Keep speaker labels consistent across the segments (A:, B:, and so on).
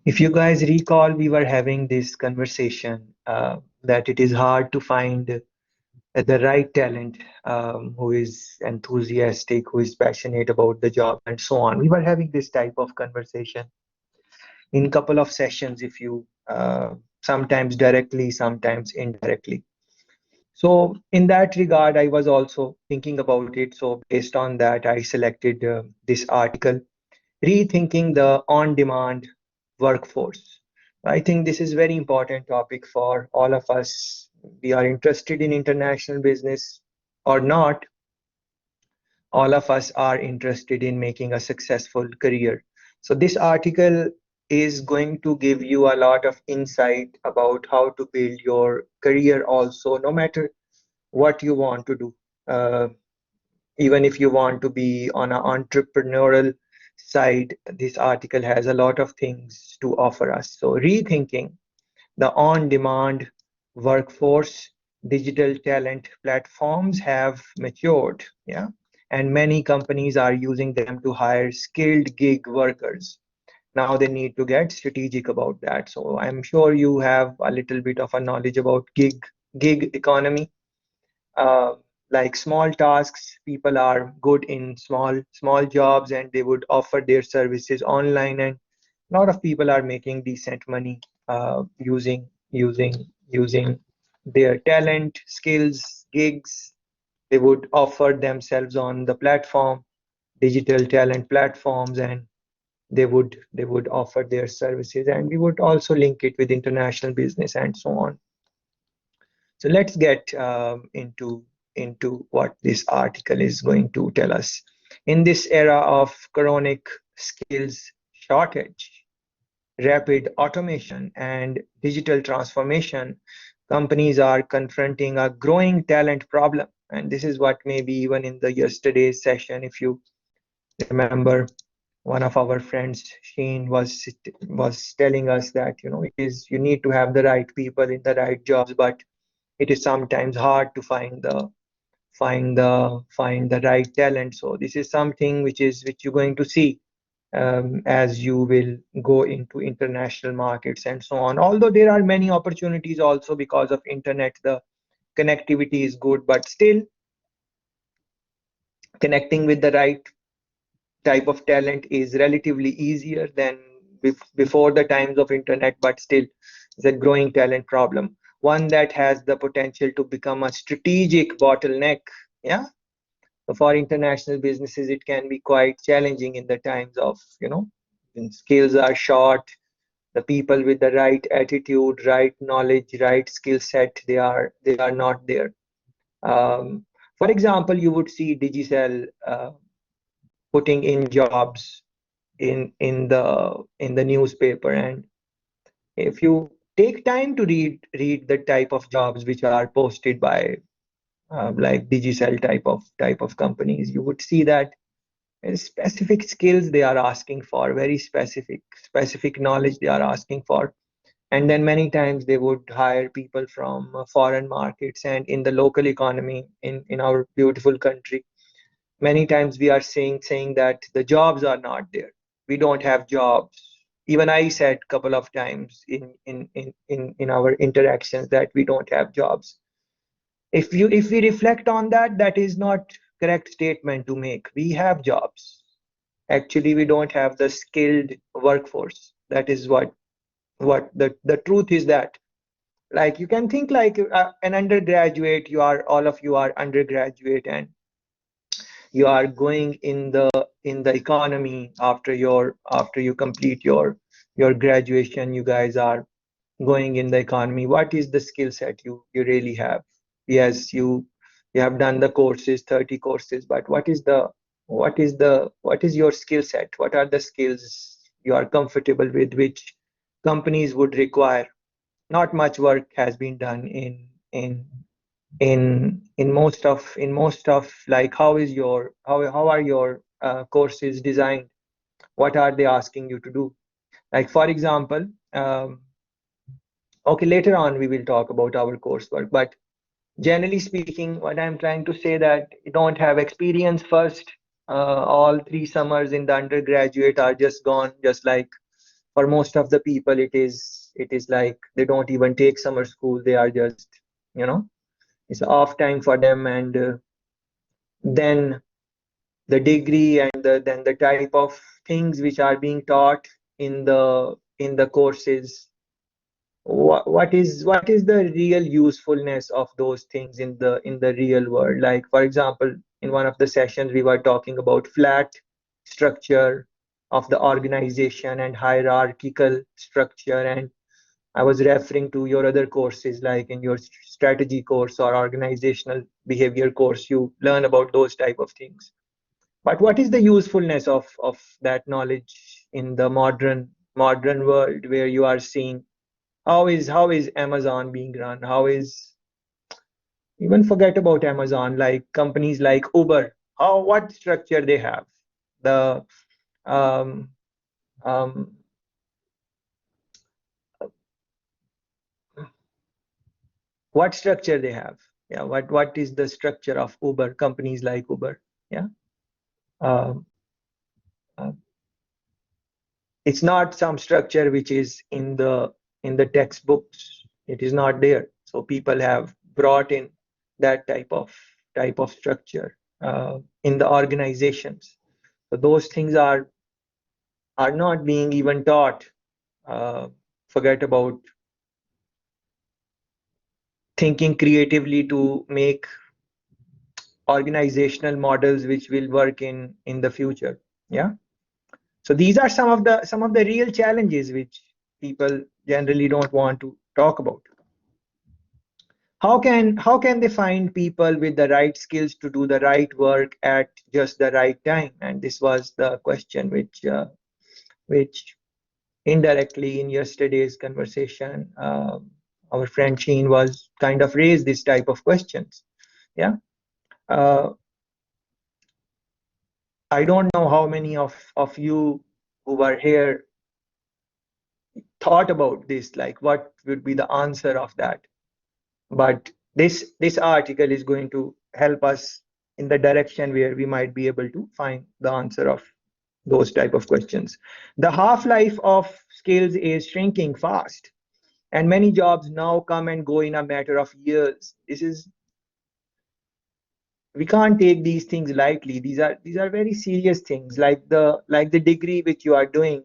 A: If you guys recall, we were having this conversation that it is hard to find the right talent who is enthusiastic, who is passionate about the job, and so on. We were having this type of conversation in couple of sessions, if you sometimes directly, sometimes indirectly. So in that regard, I was also thinking about it. So based on that, I selected this article, Rethinking the On-Demand Workforce. I think this is very important topic for all of us. We are interested in international business or not. All of us are interested in making a successful career. So this article is going to give you a lot of insight about how to build your career also, no matter what you want to do. Uh, Even if you want to be on an entrepreneurial side, this article has a lot of things to offer us. So rethinking the on-demand workforce, digital talent platforms have matured, yeah, and many companies are using them to hire skilled gig workers. Now they need to get strategic about that. So I'm sure you have a little bit of a knowledge about gig economy. uh, like small tasks, people are good in small jobs and they would offer their services online, and a lot of people are making decent money using their talent, skills, gigs. They would offer themselves on the platform, digital talent platforms, and they would offer their services, and we would also link it with international business and so on. So let's get into what this article is going to tell us. In this era of chronic skills shortage, rapid automation, and digital transformation, companies are confronting a growing talent problem. And this is what maybe even in the yesterday's session, if you remember, one of our friends, Sheen, was telling us that it is you need to have the right people in the right jobs, but it is sometimes hard to find the right talent. So this is something which you're going to see as you will go into international markets and so on. Although there are many opportunities also because of internet, the connectivity is good, but still connecting with the right type of talent is relatively easier than before the times of internet, but still it's a growing talent problem, one that has the potential to become a strategic bottleneck. Yeah. So for international businesses, it can be quite challenging in the times of, when skills are short, the people with the right attitude, right knowledge, right skill set, they are not there. Um, for example, you would see Digicel putting in jobs in the newspaper, and if you take time to read the type of jobs which are posted by like Digicel type of companies, you would see that specific skills they are asking for, very specific knowledge they are asking for. And then many times they would hire people from foreign markets, and in the local economy in our beautiful country, many times we are saying that the jobs are not there. We don't have jobs. Even I said a couple of times in our interactions that we don't have jobs. If we reflect on that, that is not correct statement to make. We have jobs. Actually, we don't have the skilled workforce. That is what the truth is. That, like, you can think like an undergraduate. All of you are undergraduate, and you are going in the economy after you complete your graduation. You guys are going in the economy. What is the skill set you really have? Yes, you have done the courses, 30 courses, but what is your skill set? What are the skills you are comfortable with, which companies would require? Not much work has been done in most of like, how are your courses designed? What are they asking you to do? Like, for example, okay, later on we will talk about our coursework, but generally speaking, what I'm trying to say that you don't have experience first. All 3 summers in the undergraduate are just gone, just like for most of the people, it is like they don't even take summer school. They are just, you know, it's off time for them. And then the degree and then the type of things which are being taught in the courses, what is the real usefulness of those things in the real world? Like, for example, in one of the sessions we were talking about flat structure of the organization and hierarchical structure, and I was referring to your other courses, like in your strategy course or organizational behavior course, you learn about those type of things. But what is the usefulness of that knowledge in the modern world, where you are seeing how is Amazon being run? How is, even forget about Amazon, like companies like Uber, how, what structure they have, the um, um, what structure they have. Yeah, what is the structure of Uber, companies like Uber? Yeah. um, uh, it's not some structure which is in the textbooks. It is not there, so people have brought in that type of structure in the organizations. So those things are not being even taught. uh, Forget about thinking creatively to make organizational models which will work in the future. Yeah. So these are some of the real challenges which people generally don't want to talk about. How can they find people with the right skills to do the right work at just the right time? And this was the question which indirectly in yesterday's conversation, our friend Sheen was kind of raised this type of questions. Yeah. uh, I don't know how many of you who were here thought about this, like what would be the answer of that. But this article is going to help us in the direction where we might be able to find the answer of those type of questions. The half life of skills is shrinking fast, and many jobs now come and go in a matter of years. This is, we can't take these things lightly. These are very serious things, like the degree which you are doing.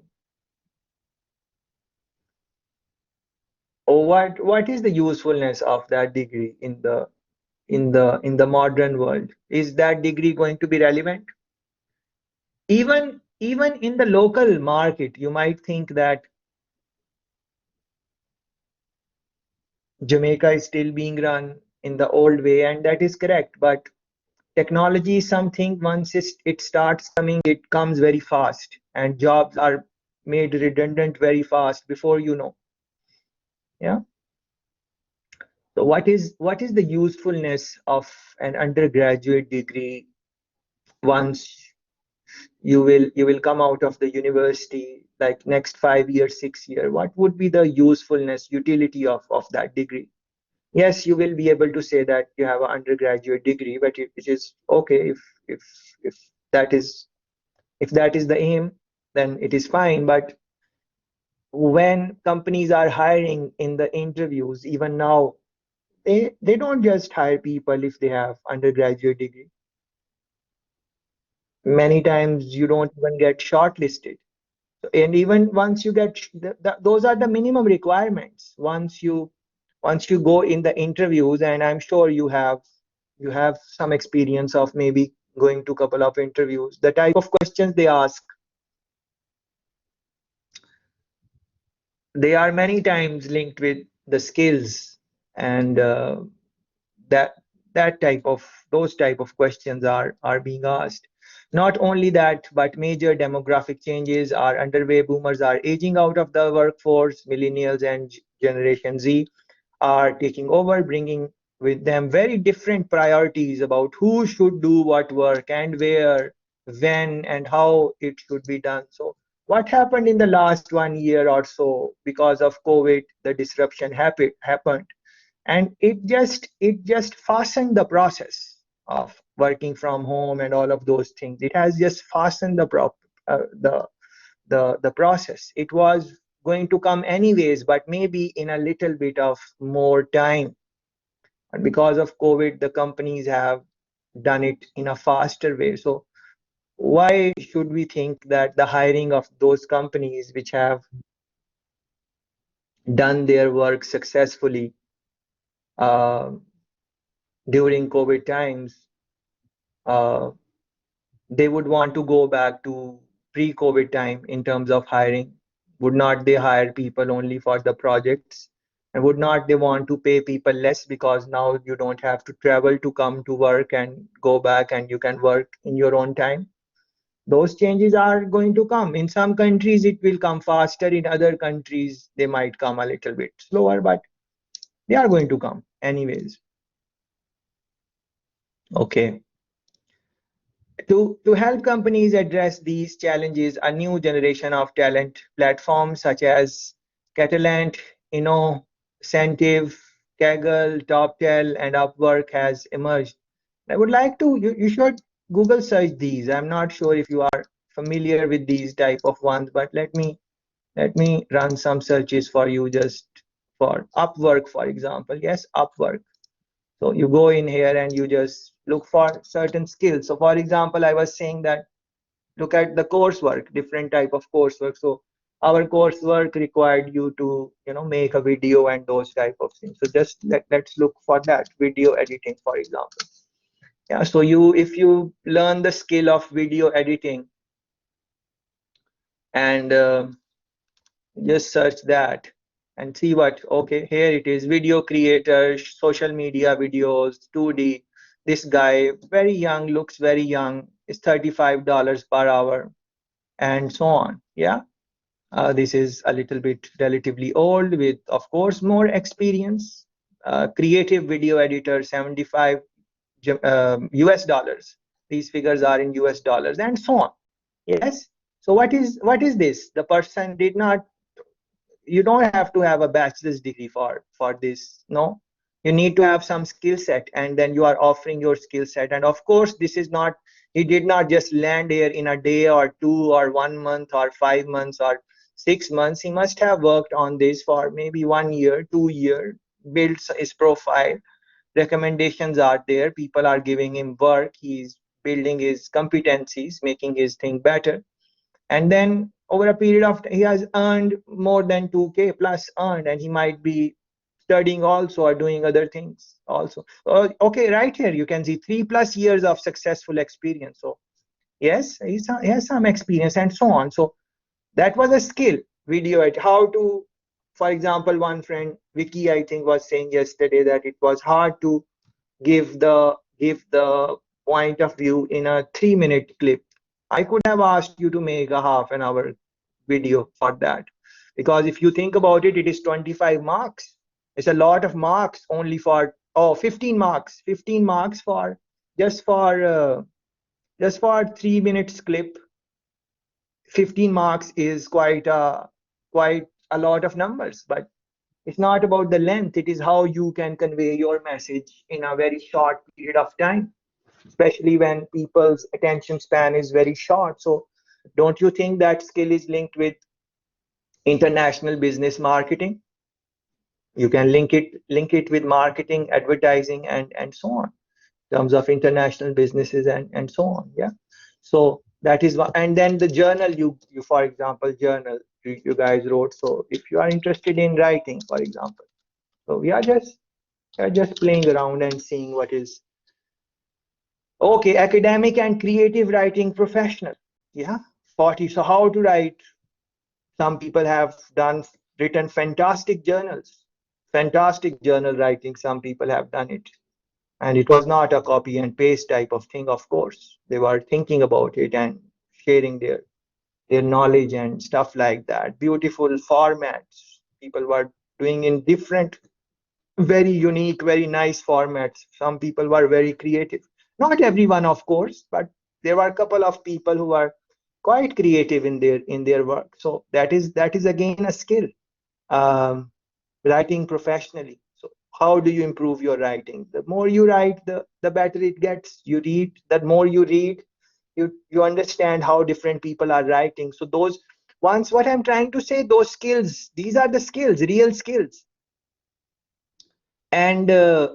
A: Or what is the usefulness of that degree in the modern world? Is that degree going to be relevant? Even in the local market, you might think that Jamaica is still being run in the old way, and that is correct. But technology is something, once it starts coming, it comes very fast, and jobs are made redundant very fast before you know. Yeah. So what is the usefulness of an undergraduate degree once you will come out of the university, like next 5 years, 6 years? What would be the usefulness, utility of that degree? Yes, you will be able to say that you have an undergraduate degree, but it is okay if if that is if that is the aim, then it is fine. But when companies are hiring in the interviews, even now, they don't just hire people if they have undergraduate degree. Many times you don't even get shortlisted. And even once you get those are the minimum requirements. Once you go in the interviews, and I'm sure you have some experience of maybe going to a couple of interviews, the type of questions they ask, they are many times linked with the skills. And that that type of those type of questions are being asked. Not only that, but major demographic changes are underway. Boomers are aging out of the workforce. Millennials and Generation Z are taking over, bringing with them very different priorities about who should do what work and where, when, and how it should be done. So what happened in the last 1 year or so? Because of COVID, the disruption happened, and it just fastened the process of working from home and all of those things. It has just fastened the the process. It was going to come anyways, but maybe in a little bit of more time. And because of COVID, the companies have done it in a faster way. So why should we think that the hiring of those companies which have done their work successfully uh, during COVID times, uh, they would want to go back to pre-COVID time in terms of hiring? Would not they hire people only for the projects? And would not they want to pay people less because now you don't have to travel to come to work and go back and you can work in your own time? Those changes are going to come. In some countries, it will come faster. In other countries, they might come a little bit slower, but they are going to come anyways. Okay. To help companies address these challenges, a new generation of talent platforms such as Catalent, Innocentive, Kaggle, TopTel, and Upwork has emerged. I would like to, you should Google search these. I'm not sure if you are familiar with these type of ones, but let me run some searches for you just for Upwork, for example. Yes, Upwork. So you go in here and you just look for certain skills. So for example, I was saying that look at the coursework, different type of coursework. So our coursework required you to, make a video and those type of things. So just let's look for that video editing, for example. Yeah. So if you learn the skill of video editing and just search that and see what, okay, here it is, video creator, social media videos, 2D. This guy, very young, looks very young, is $35 per hour, and so on. Yeah. This is a little bit relatively old with, of course, more experience. Creative video editor, 75 US dollars. These figures are in US dollars, and so on. Yes. So what is this? The person did not, you don't have to have a bachelor's degree for this. No, you need to have some skill set, and then you are offering your skill set. And of course, this is not, he did not just land here in a day or two or 1 month or 5 months or 6 months. He must have worked on this for maybe 1 year, 2 year, builds his profile, recommendations are there, people are giving him work, he's building his competencies, making his thing better. And then over a period of he has earned more than 2K plus earned, and he might be studying also or doing other things also. Okay, right here you can see 3+ years of successful experience. So yes, he has some experience and so on. So that was a skill, video at how to, for example, one friend Vicky, I think, was saying yesterday that it was hard to give the point of view in a 3 minute clip. I could have asked you to make a half an hour video for that, because if you think about it, it is 25 marks. It's a lot of marks only for, 15 marks, 15 marks for just for uh, just for 3 minutes clip. 15 marks is quite a lot of numbers, but it's not about the length, it is how you can convey your message in a very short period of time, especially when people's attention span is very short. So don't you think that skill is linked with international business marketing? You can link it with marketing, advertising, and so on, in terms of international businesses and so on. Yeah. So that is what. And then the journal, you for example, journal you guys wrote. So if you are interested in writing, for example, so we are just playing around and seeing what is. Okay, academic and creative writing professional. Yeah, 40. So how to write? Some people have written fantastic journal writing. Some people have done it. And it was not a copy and paste type of thing, of course. They were thinking about it and sharing their knowledge and stuff like that. Beautiful formats. People were doing in different, very unique, very nice formats. Some people were very creative. Not everyone, of course, but there were a couple of people who were quite creative in their work. So that is again a skill. Um, Writing professionally. So how do you improve your writing? The more you write, the better it gets. You read, the more you read, you understand how different people are writing. So once what I'm trying to say, those skills, these are the skills, real skills. And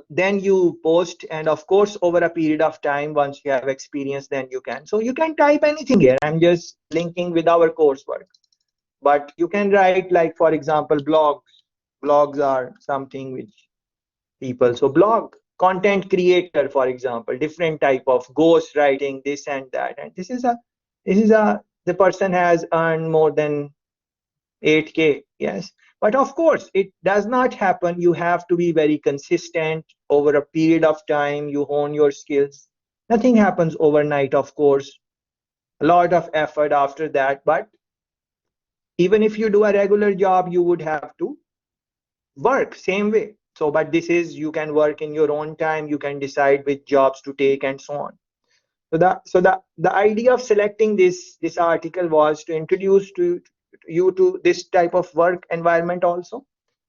A: then you post, and of course over a period of time, once you have experience, then you can, so you can type anything here. I'm just linking with our coursework, but you can write, like for example, blogs are something which people, so blog content creator, for example, different type of ghost writing, this and that. And this is a the person has earned more than 8K, yes. But of course, it does not happen. You have to be very consistent over a period of time. You hone your skills. Nothing happens overnight, of course. A lot of effort after that. But even if you do a regular job, you would have to work same way. So, but this is, you can work in your own time. You can decide which jobs to take and so on. So the idea of selecting this article was to introduce to you to this type of work environment also.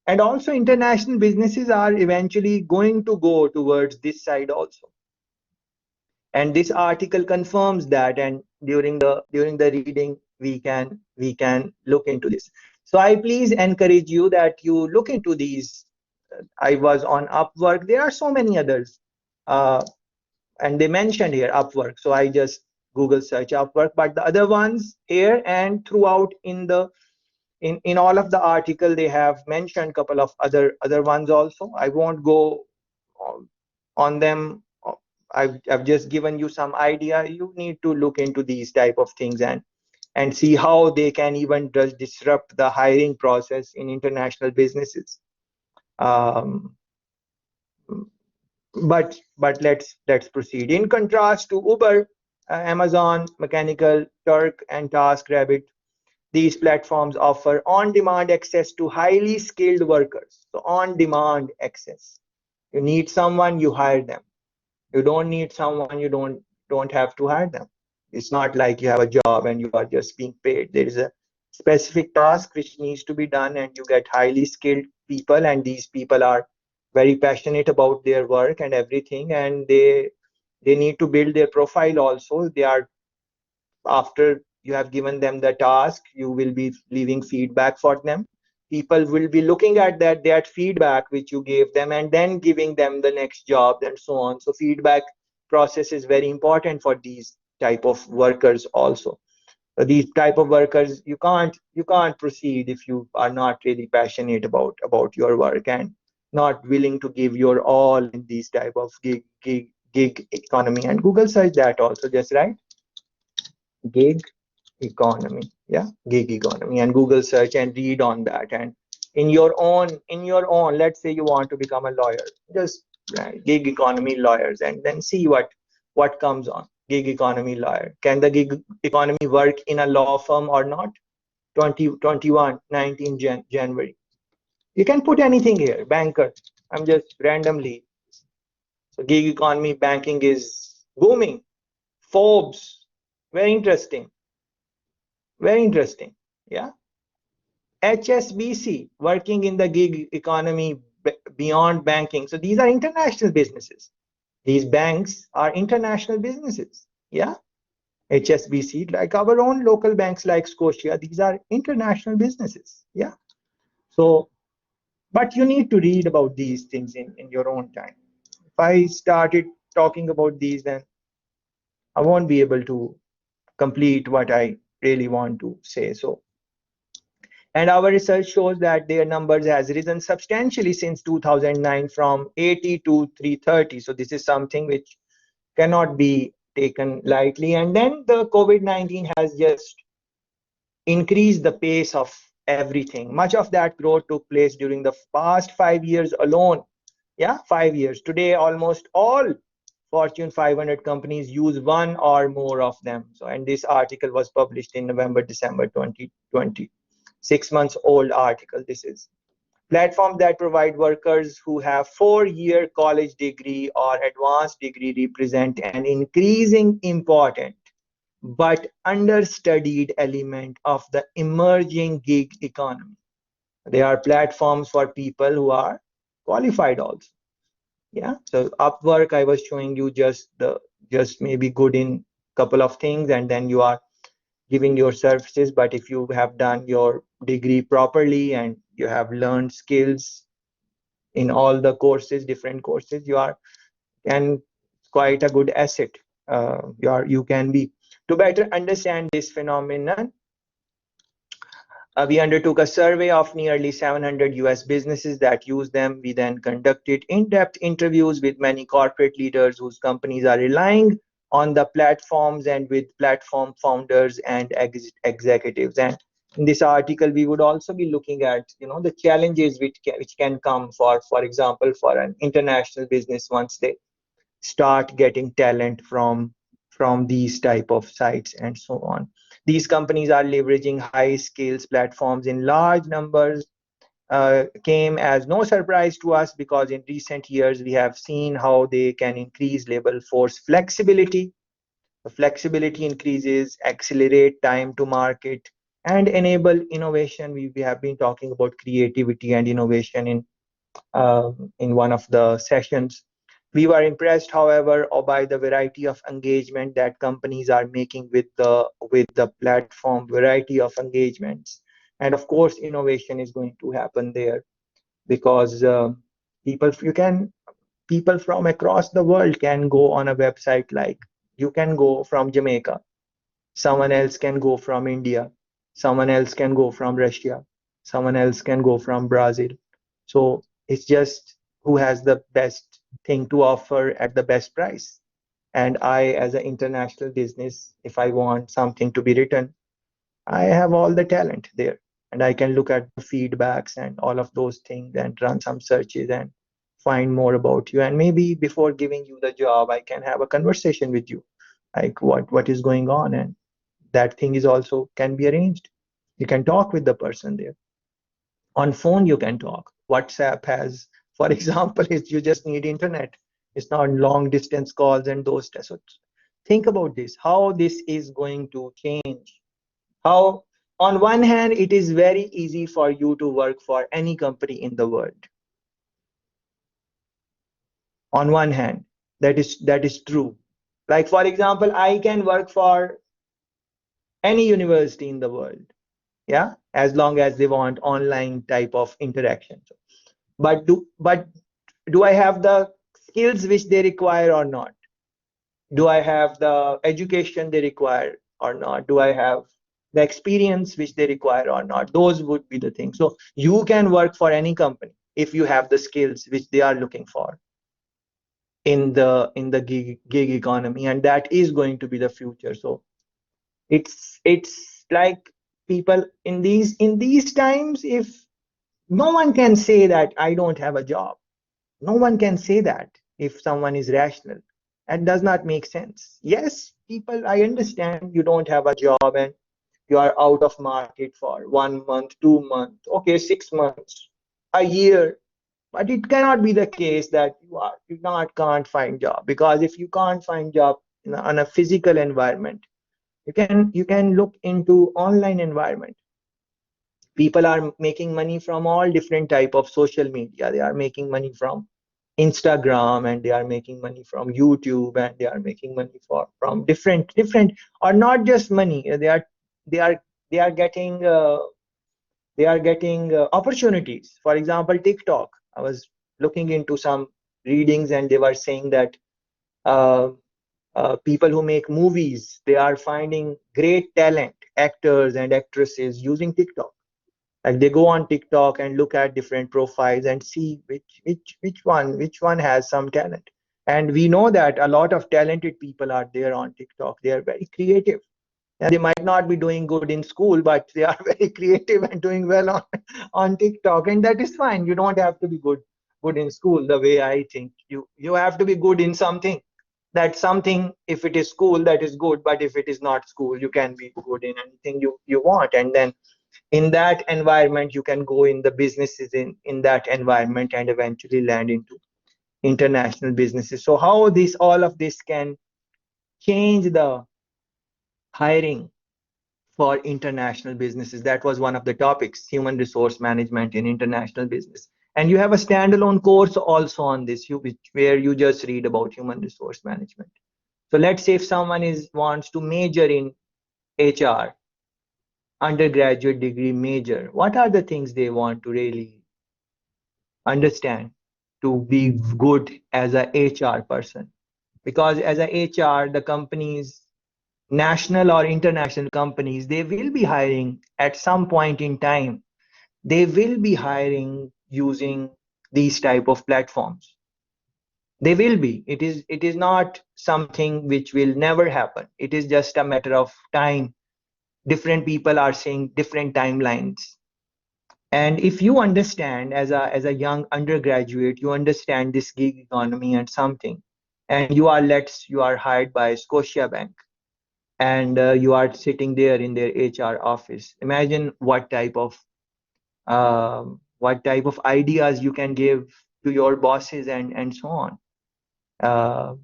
A: And also international businesses are eventually going to go towards this side also. And this article confirms that, and during the reading we can look into this. So I please encourage you that you look into these. I was on Upwork. There are so many others. And they mentioned here Upwork. So I just Google search Upwork, but the other ones here and throughout in all of the article, they have mentioned couple of other ones also. I won't go on them. I've just given you some idea. You need to look into these type of things and see how they can even just disrupt the hiring process in international businesses. Um, but let's proceed. In contrast to Uber, Amazon, Mechanical Turk, and TaskRabbit, these platforms offer on-demand access to highly skilled workers. So on-demand access. You need someone, you hire them. You don't need someone, you don't have to hire them. It's not like you have a job and you are just being paid. There is a specific task which needs to be done, and you get highly skilled people, and these people are very passionate about their work and everything, and they need to build their profile also. They are, after you have given them the task, you will be leaving feedback for them. People will be looking at that feedback which you gave them, and then giving them the next job and so on. So feedback process is very important for these type of workers also. So these type of workers, you can't proceed if you are not really passionate about your work and not willing to give your all in these type of gig economy. And Google search that also, just right, gig economy. Yeah, gig economy, and Google search and read on that. And in your own, let's say you want to become a lawyer, just gig economy lawyers, and then see what comes on gig economy lawyer. Can the gig economy work in a law firm or not? 2021 19 January. You can put anything here, banker. I'm just randomly. So gig economy banking is booming. Forbes, very interesting. Very interesting. Yeah. HSBC, working in the gig economy beyond banking. So these are international businesses. These banks are international businesses. Yeah. HSBC, like our own local banks like Scotia, these are international businesses. Yeah. So, but you need to read about these things in your own time. If I started talking about these, then I won't be able to complete what I really want to say. So, and our research shows that their numbers has risen substantially since 2009 from 80 to 330. So this is something which cannot be taken lightly. And then the COVID-19 has just increased the pace of everything. Much of that growth took place during the past 5 years alone. Yeah, 5 years. Today, almost all Fortune 500 companies use one or more of them. So, and this article was published in November, December 2020. 6 months old article. This is platforms that provide workers who have 4-year college degree or advanced degree represent an increasing important but understudied element of the emerging gig economy. They are platforms for people who are qualified also. Yeah. So Upwork, I was showing you just maybe good in couple of things, and then you are giving your services, but if you have done your degree properly and you have learned skills in all the courses, different courses, you are and quite a good asset. You can be. To better understand this phenomenon, we undertook a survey of nearly 700 US businesses that use them. We then conducted in-depth interviews with many corporate leaders whose companies are relying on the platforms, and with platform founders and executives. And in this article, we would also be looking at, the challenges which can come, for example, for an international business once they start getting talent from these type of sites and so on. These companies are leveraging high skills platforms in large numbers. Came as no surprise to us, because in recent years we have seen how they can increase labor force flexibility. The flexibility increases, accelerate time to market, and enable innovation. We have been talking about creativity and innovation in one of the sessions. We were impressed, however, by the variety of engagement that companies are making with the platform, variety of engagements. And of course, innovation is going to happen there, because people you can people from across the world can go on a website. Like, you can go from Jamaica, someone else can go from India, someone else can go from Russia, someone else can go from Brazil. So it's just who has the best thing to offer at the best price. And I, as an international business, if I want something to be written, I have all the talent there. And I can look at the feedbacks and all of those things and run some searches and find more about you. And maybe before giving you the job, I can have a conversation with you, like what is going on. And that thing is also can be arranged. You can talk with the person there. On phone, you can talk. WhatsApp has, for example, is you just need internet. It's not long distance calls and those tests. So think about this, how this is going to change. How, on one hand, it is very easy for you to work for any company in the world. On one hand, that is true. Like, for example, I can work for any university in the world, yeah, as long as they want online type of interaction. But do I have the skills which they require or not? Do I have the education they require or not? Do I have the experience which they require or not? Those would be the things. So you can work for any company if you have the skills which they are looking for in the gig economy, and that is going to be the future. So it's like, people in these times, if no one can say that I don't have a job. No one can say that if someone is rational. That does not make sense. Yes, people, I understand you don't have a job and you are out of market for 1 month, 2 months, okay, 6 months, a year. But it cannot be the case that you can't find job, because if you can't find job on a physical environment, you can look into online environment. People are making money from all different type of social media. They are making money from Instagram, and they are making money from YouTube, and they are making money from different, or not just money. They are getting opportunities. For example, TikTok. I was looking into some readings, and they were saying that uh, people who make movies, they are finding great talent, actors and actresses, using TikTok. Like, they go on TikTok and look at different profiles and see which one has some talent. And we know that a lot of talented people are there on TikTok. They are very creative. And they might not be doing good in school, but they are very creative and doing well on TikTok. And that is fine. You don't have to be good in school, the way I think. You have to be good in something. That something, if it is school, that is good. But if it is not school, you can be good in anything you want. And then in that environment, you can go in the businesses in that environment, and eventually land into international businesses. So how this all of this can change the hiring for international businesses? That was one of the topics: human resource management in international business. And you have a standalone course also on this, where you just read about human resource management. So let's say if someone wants to major in HR, undergraduate degree major, what are the things they want to really understand to be good as a HR person? Because as a HR, the companies, national or international companies, they will be hiring at some point in time. They will be hiring using these type of platforms. They will be. It is not something which will never happen. It is just a matter of time. Different people are saying different timelines. And if you understand as a young undergraduate, you understand this gig economy and something, and you are hired by Scotiabank, and you are sitting there in their HR office. Imagine what type of ideas you can give to your bosses and so on. Uh,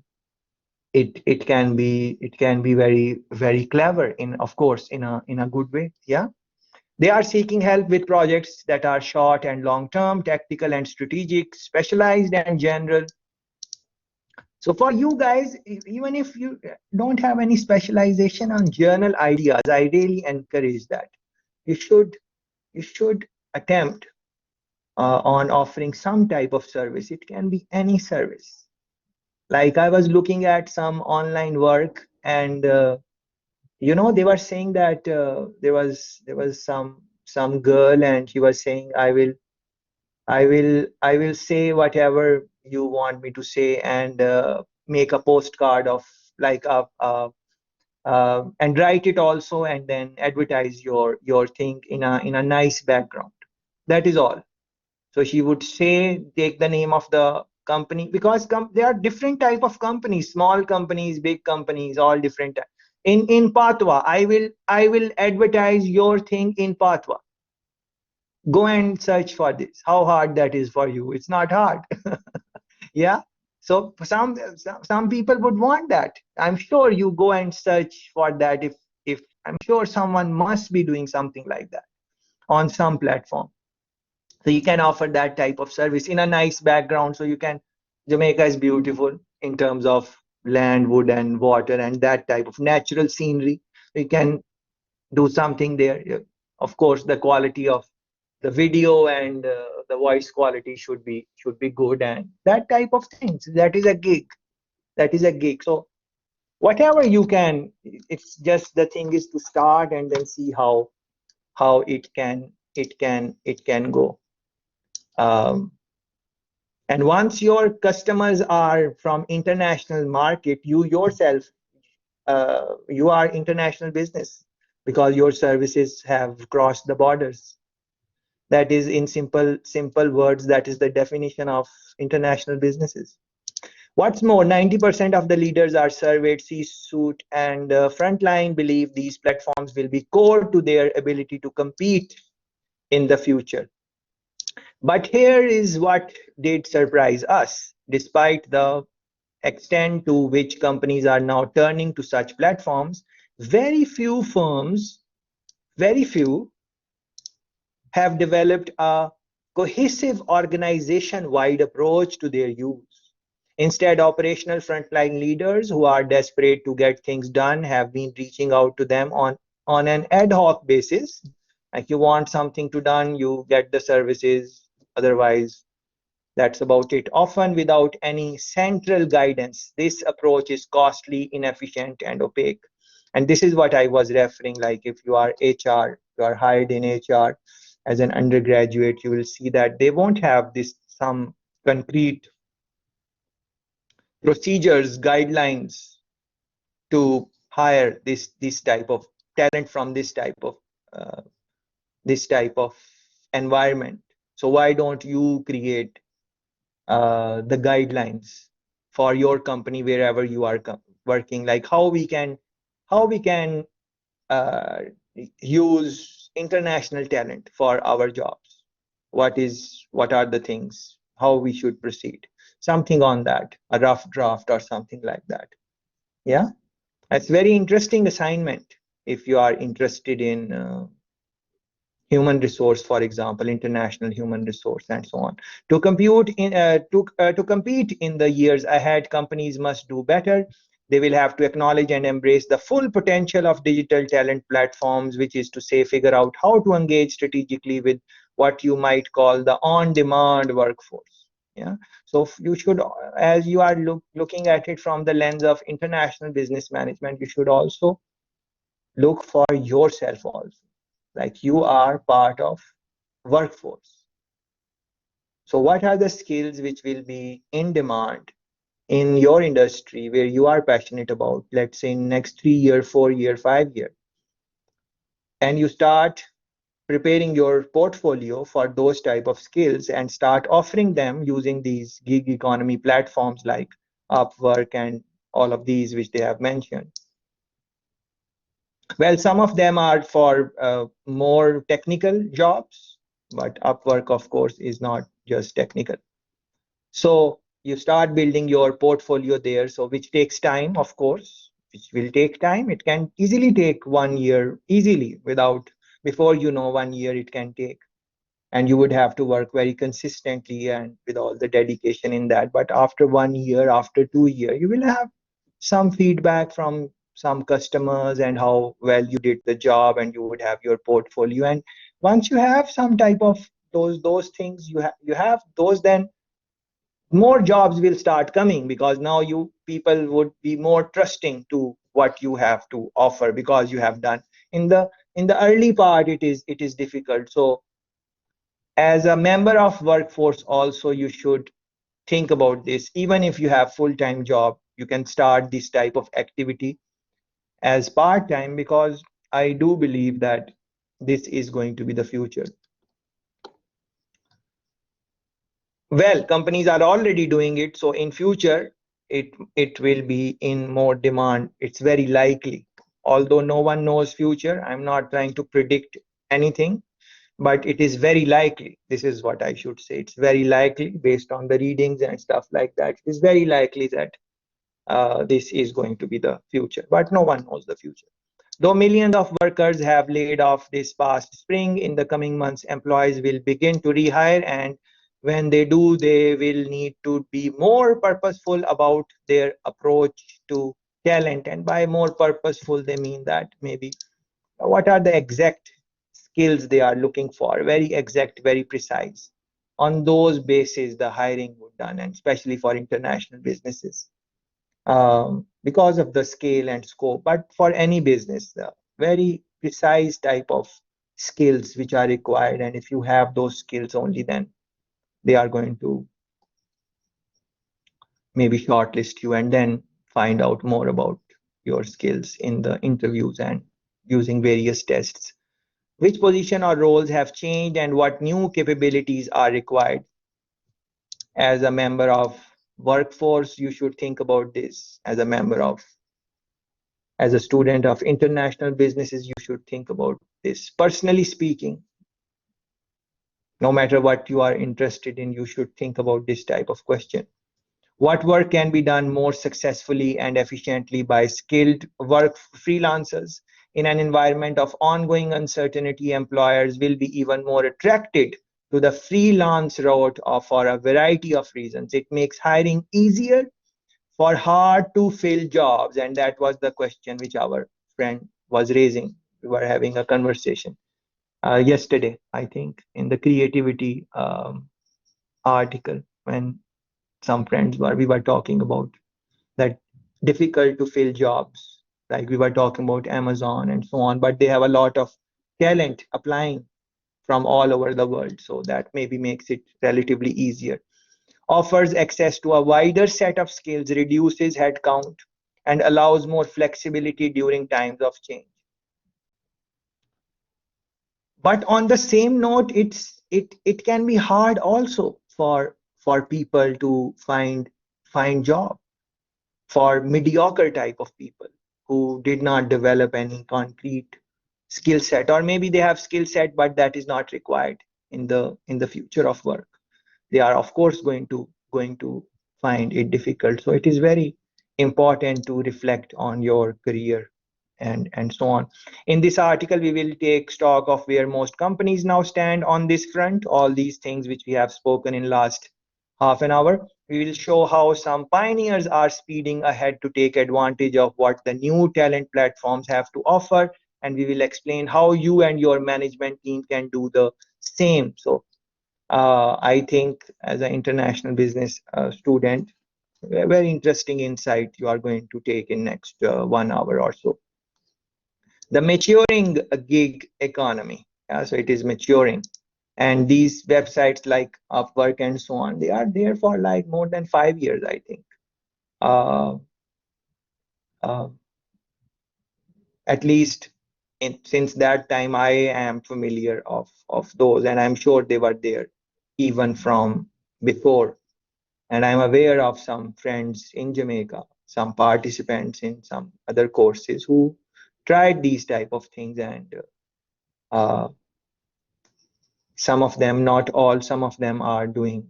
A: it can be very clever, in of course, in a good way. Yeah. They are seeking help with projects that are short and long term, tactical and strategic, specialized and general. So for you guys, even if you don't have any specialization on journal ideas, I really encourage that. You should you should attempt on offering some type of service. It can be any service. Like I was looking at some online work, and they were saying that there was some girl, and she was saying, I will say whatever you want me to say, and make a postcard of like and write it also, and then advertise your thing in a nice background. That is all. So she would say, take the name of the company, because there are different type of companies, small companies, big companies, all different. In Patwa, I will advertise your thing in Patwa. Go and search for this. How hard that is for you? It's not hard. Yeah. So some people would want that. I'm sure you go and search for that. If I'm sure someone must be doing something like that on some platform. So you can offer that type of service in a nice background. So you can, Jamaica is beautiful in terms of land, wood, and water, and that type of natural scenery. You can do something there. Of course, the quality of the video and the voice quality should be good, and that type of things. That is a gig. That is a gig. So whatever you can, it's just the thing is to start and then see how it can go. Um, and once your customers are from international market, you yourself, you are international business, because your services have crossed the borders. That is, in simple words, that is the definition of international businesses. What's more, 90% of the leaders are surveyed, C-suite and frontline, believe these platforms will be core to their ability to compete in the future. But here is what did surprise us. Despite the extent to which companies are now turning to such platforms, very few firms, very few, have developed a cohesive organization-wide approach to their use. Instead, operational frontline leaders who are desperate to get things done have been reaching out to them on an ad hoc basis. Like, you want something to done, you get the services. Otherwise, that's about it. Often without any central guidance, this approach is costly, inefficient, and opaque. And this is what I was referring. Like, if you are HR, you are hired in HR as an undergraduate, you will see that they won't have this some concrete procedures, guidelines to hire this type of talent from uh, this type of environment. So why don't you create the guidelines for your company wherever you are working, like how we can uh, use international talent for our jobs. What are the things, how we should proceed, something on that, a rough draft or something like that. Yeah, that's very interesting assignment if you are interested in human resource, for example, international human resource, and so on. To compete in the years ahead, companies must do better They will have to acknowledge and embrace the full potential of digital talent platforms, which is to say, figure out how to engage strategically with what you might call the on-demand workforce. Yeah. So you should, as you are looking at it from the lens of international business management, you should also look for yourself also. Like you are part of workforce. So what are the skills which will be in demand in your industry where you are passionate about, let's say in next 3 year, 4 year, 5 year, and you start preparing your portfolio for those type of skills and start offering them using these gig economy platforms like Upwork and all of these which they have mentioned. Well, some of them are for more technical jobs, but Upwork, of course, is not just technical. So you start building your portfolio there, so which takes time, of course, which will take time. It can easily take 1 year, easily, without, before you know 1 year, it can take. And you would have to work very consistently and with all the dedication in that. But after 1 year, after 2 year, you will have some feedback from some customers and how well you did the job, and you would have your portfolio. And once you have some type of those things, you have those, then more jobs will start coming, because now you people would be more trusting to what you have to offer, because you have done in the early part. It is difficult. So as a member of workforce also, you should think about this. Even if you have full-time job, you can start this type of activity as part-time, because I do believe that this is going to be the future. Well, companies are already doing it, so in future it will be in more demand. It's very likely. Although no one knows future, I'm not trying to predict anything, but it is very likely. This is what I should say. It's very likely, based on the readings and stuff like that. It's very likely that this is going to be the future, but no one knows the future. Though millions of workers have laid off this past spring, in the coming months, employees will begin to rehire, and when they do, they will need to be more purposeful about their approach to talent. And by more purposeful, they mean that maybe what are the exact skills they are looking for, very exact, very precise. On those bases, the hiring would done, and especially for international businesses, because of the scale and scope. But for any business, the very precise type of skills which are required, and if you have those skills only, then they are going to maybe shortlist you and then find out more about your skills in the interviews and using various tests. Which position or roles have changed and what new capabilities are required? As a member of workforce, you should think about this. As a student of international businesses, you should think about this. Personally speaking, no matter what you are interested in, you should think about this type of question. What work can be done more successfully and efficiently by skilled work freelancers? In an environment of ongoing uncertainty, employers will be even more attracted to the freelance route for a variety of reasons. It makes hiring easier for hard to fill jobs, and that was the question which our friend was raising. We were having a conversation yesterday, I think, in the creativity article, when some friends we were talking about that difficult to fill jobs, like we were talking about Amazon and so on, but they have a lot of talent applying from all over the world, so that maybe makes it relatively easier. Offers access to a wider set of skills, reduces headcount, and allows more flexibility during times of change. But on the same note, it can be hard also for people to find job, for mediocre type of people who did not develop any concrete skill set, or maybe they have skill set but that is not required in the future of work. They are of course going to find it difficult. So it is very important to reflect on your career and so on. In this article, we will take stock of where most companies now stand on this front, all these things which we have spoken in last half an hour, we will show how some pioneers are speeding ahead to take advantage of what the new talent platforms have to offer. And we will explain how you and your management team can do the same. So I think as an international business student, very interesting insight you are going to take in next 1 hour or so. The maturing gig economy. Yeah, so it is maturing. And these websites like Upwork and so on, they are there for like more than 5 years, I think. Uh, uh, at least since that time, I am familiar of those, and I'm sure they were there even from before. And I'm aware of some friends in Jamaica, some participants in some other courses who tried these type of things, and uh, some of them, not all, some of them are doing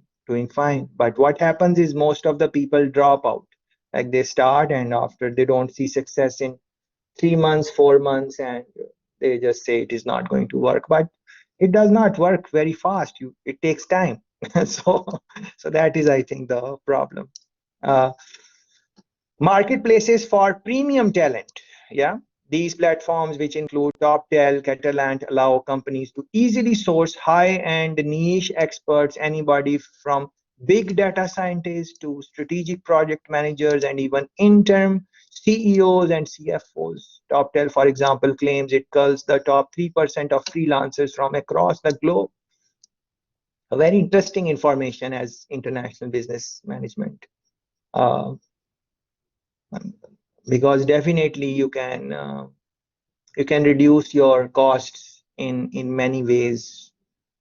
A: fine. But what happens is most of the people drop out. Like they start, and after they don't see success in 3 months, 4 months, and they just say it is not going to work. But it does not work very fast. It takes time. so so that is, I think, the problem. Uh, Marketplaces for premium talent. Yeah. These platforms, which include TopTel, Catalant, allow companies to easily source high-end niche experts, anybody from big data scientists to strategic project managers and even interim CEOs and CFOs. TopTel, for example, claims it culls the top 3% of freelancers from across the globe. A very interesting information as international business management. Uh, because definitely you can reduce your costs in many ways,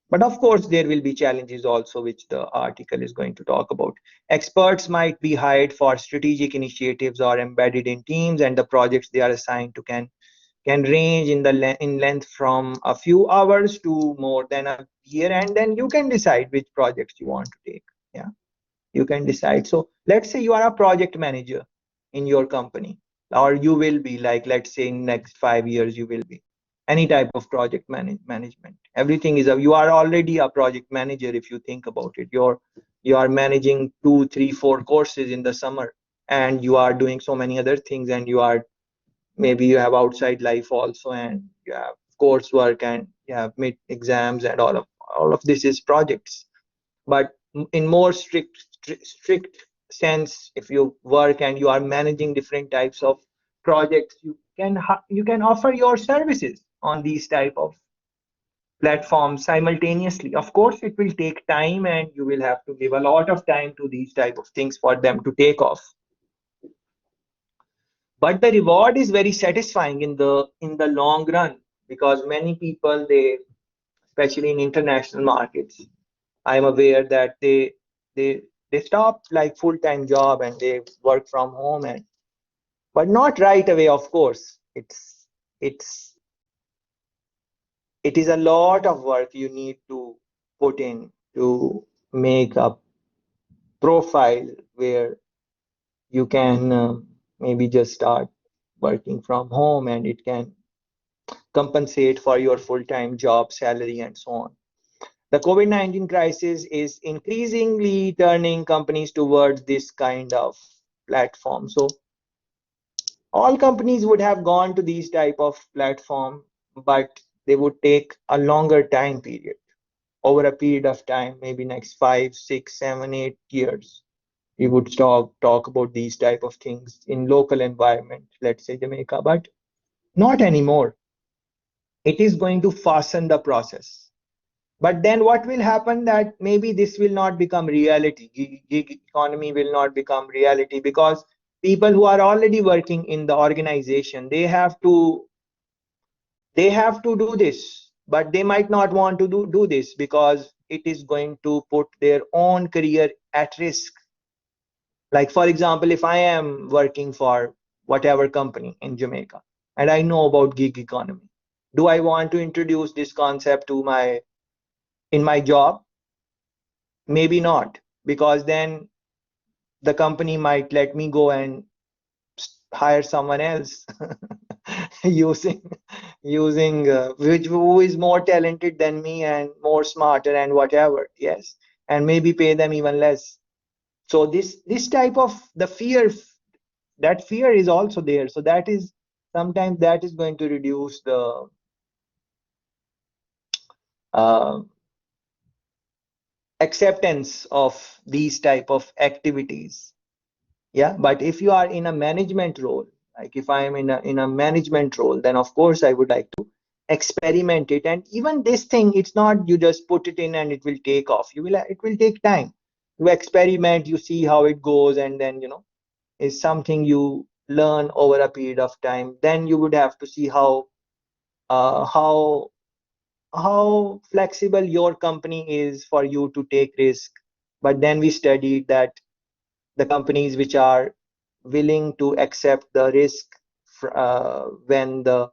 A: but of course there will be challenges also, which the article is going to talk about. Experts might be hired for strategic initiatives or embedded in teams, and the projects they are assigned to can range in length from a few hours to more than a year, and then you can decide which projects you want to take. Yeah, you can decide. So let's say you are a project manager in your company, or you will be, like, let's say in next 5 years you will be any type of project management. Everything is you are already a project manager. If you think about it, you are managing 2 3 4 courses in the summer, and you are doing so many other things, and you are, maybe you have outside life also, and you have coursework, and you have mid exams, and all of this is projects. But in more strict sense, if you work and you are managing different types of projects, you can offer your services on these type of platforms simultaneously. Of course it will take time, and you will have to give a lot of time to these type of things for them to take off, but the reward is very satisfying in the long run, because many people, they, especially in international markets, I'm aware that they they stop like full-time job and they work from home, and but not right away, of course. It's it is a lot of work you need to put in to make a profile where you can maybe just start working from home, and it can compensate for your full-time job salary and so on. The COVID-19 crisis is increasingly turning companies towards this kind of platform. So all companies would have gone to these type of platform, but they would take a longer time period, over a period of time, maybe next 5 6 7 8 years. We would talk about these type of things in local environment, let's say Jamaica, but not anymore. It is going to fasten the process. But then what will happen, that maybe this will not become reality. Gig economy will not become reality, because people who are already working in the organization, they have to do this, but they might not want to do this because it is going to put their own career at risk. Like, for example, if I am working for whatever company in Jamaica and I know about gig economy, do I want to introduce this concept to my in my job? Maybe not, because then the company might let me go and hire someone else using which who is more talented than me and more smarter and whatever. Yes, and maybe pay them even less. So this type of the fear, that fear is also there. So that is sometimes that is going to reduce the uh, acceptance of these type of activities. Yeah, but if you are in a management role, like if I am in a management role, then of course I would like to experiment it. And even this thing, it's not you just put it in and it will take off. It will take time. You experiment, you see how it goes, and then is something you learn over a period of time. Then you would have to see uh, how how flexible your company is for you to take risk. But then we studied that the companies which are willing to accept the risk when the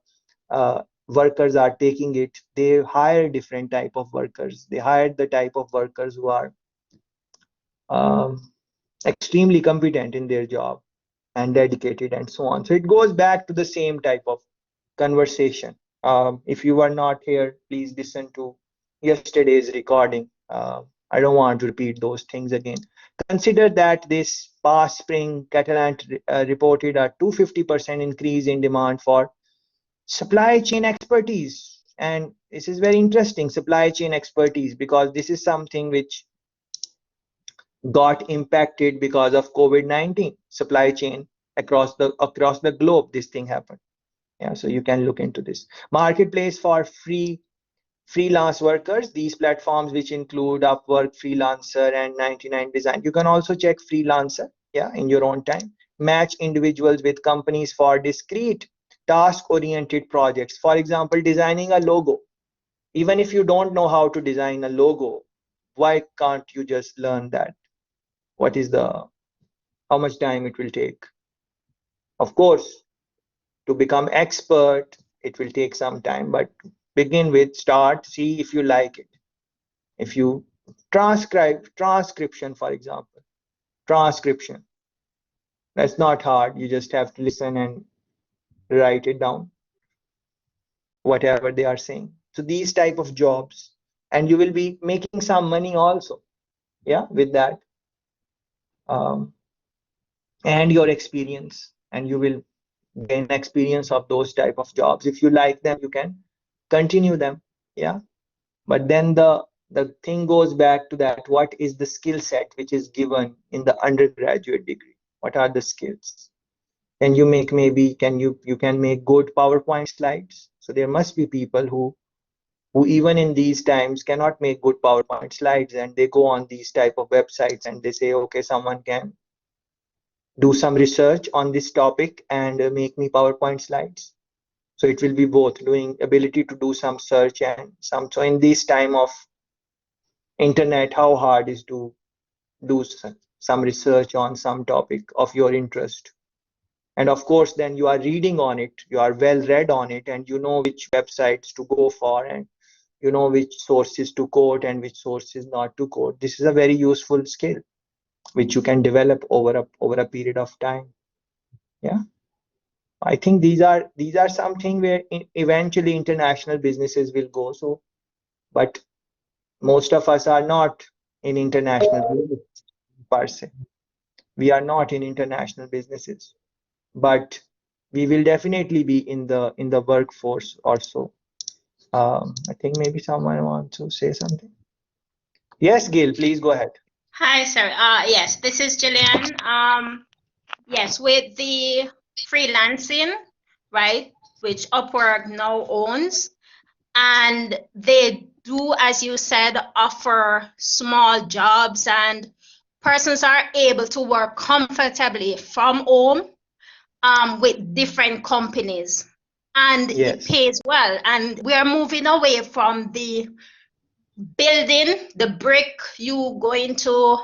A: workers are taking it, they hire different type of workers. They hire the type of workers who are um, extremely competent in their job and dedicated and so on. So it goes back to the same type of conversation. If you were not here, please listen to yesterday's recording. I don't want to repeat those things again. Consider that this past spring, Catalan reported a 250% increase in demand for supply chain expertise. And this is very interesting, supply chain expertise, because this is something which got impacted because of COVID-19 supply chain across the globe. This thing happened. Yeah, so you can look into this. Marketplace for freelance workers, these platforms which include Upwork, Freelancer, and 99 Design. You can also check Freelancer, yeah, in your own time. Match individuals with companies for discrete task-oriented projects. For example, designing a logo. Even if you don't know how to design a logo, why can't you just learn that? What is the how much time it will take? Of course, to become expert, it will take some time, but begin with, start, see if you like it. If you transcription, for example, transcription, that's not hard. You just have to listen and write it down, whatever they are saying. So these type of jobs, and you will be making some money also, yeah, with that, um, and your experience, and you will gain experience of those type of jobs. If you like them, you can continue them, yeah. But then the thing goes back to that, what is the skill set which is given in the undergraduate degree? What are the skills? Can you make, maybe you can make good PowerPoint slides? So there must be people who even in these times cannot make good PowerPoint slides, and they go on these type of websites and they say, okay, someone can do some research on this topic and make me PowerPoint slides. So it will be both doing ability to do some search and some. So in this time of internet, how hard is to do some research on some topic of your interest? And of course, then you are reading on it, you are well read on it, and you know which websites to go for, and you know which sources to quote and which sources not to quote. This is a very useful skill which you can develop over a period of time. Yeah, I think these are something where eventually international businesses will go. So, but most of us are not in international business per se. We are not in international businesses, but we will definitely be in the workforce also. I think maybe someone wants to say something. Yes, Gail, please go ahead.
B: Hi, sir. Yes, this is Jillian. Yes, with the freelancing, right, which Upwork now owns, and they do, as you said, offer small jobs, and persons are able to work comfortably from home, with different companies, and it
A: Yes.
B: pays well. And we are moving away from the building, the brick, you go into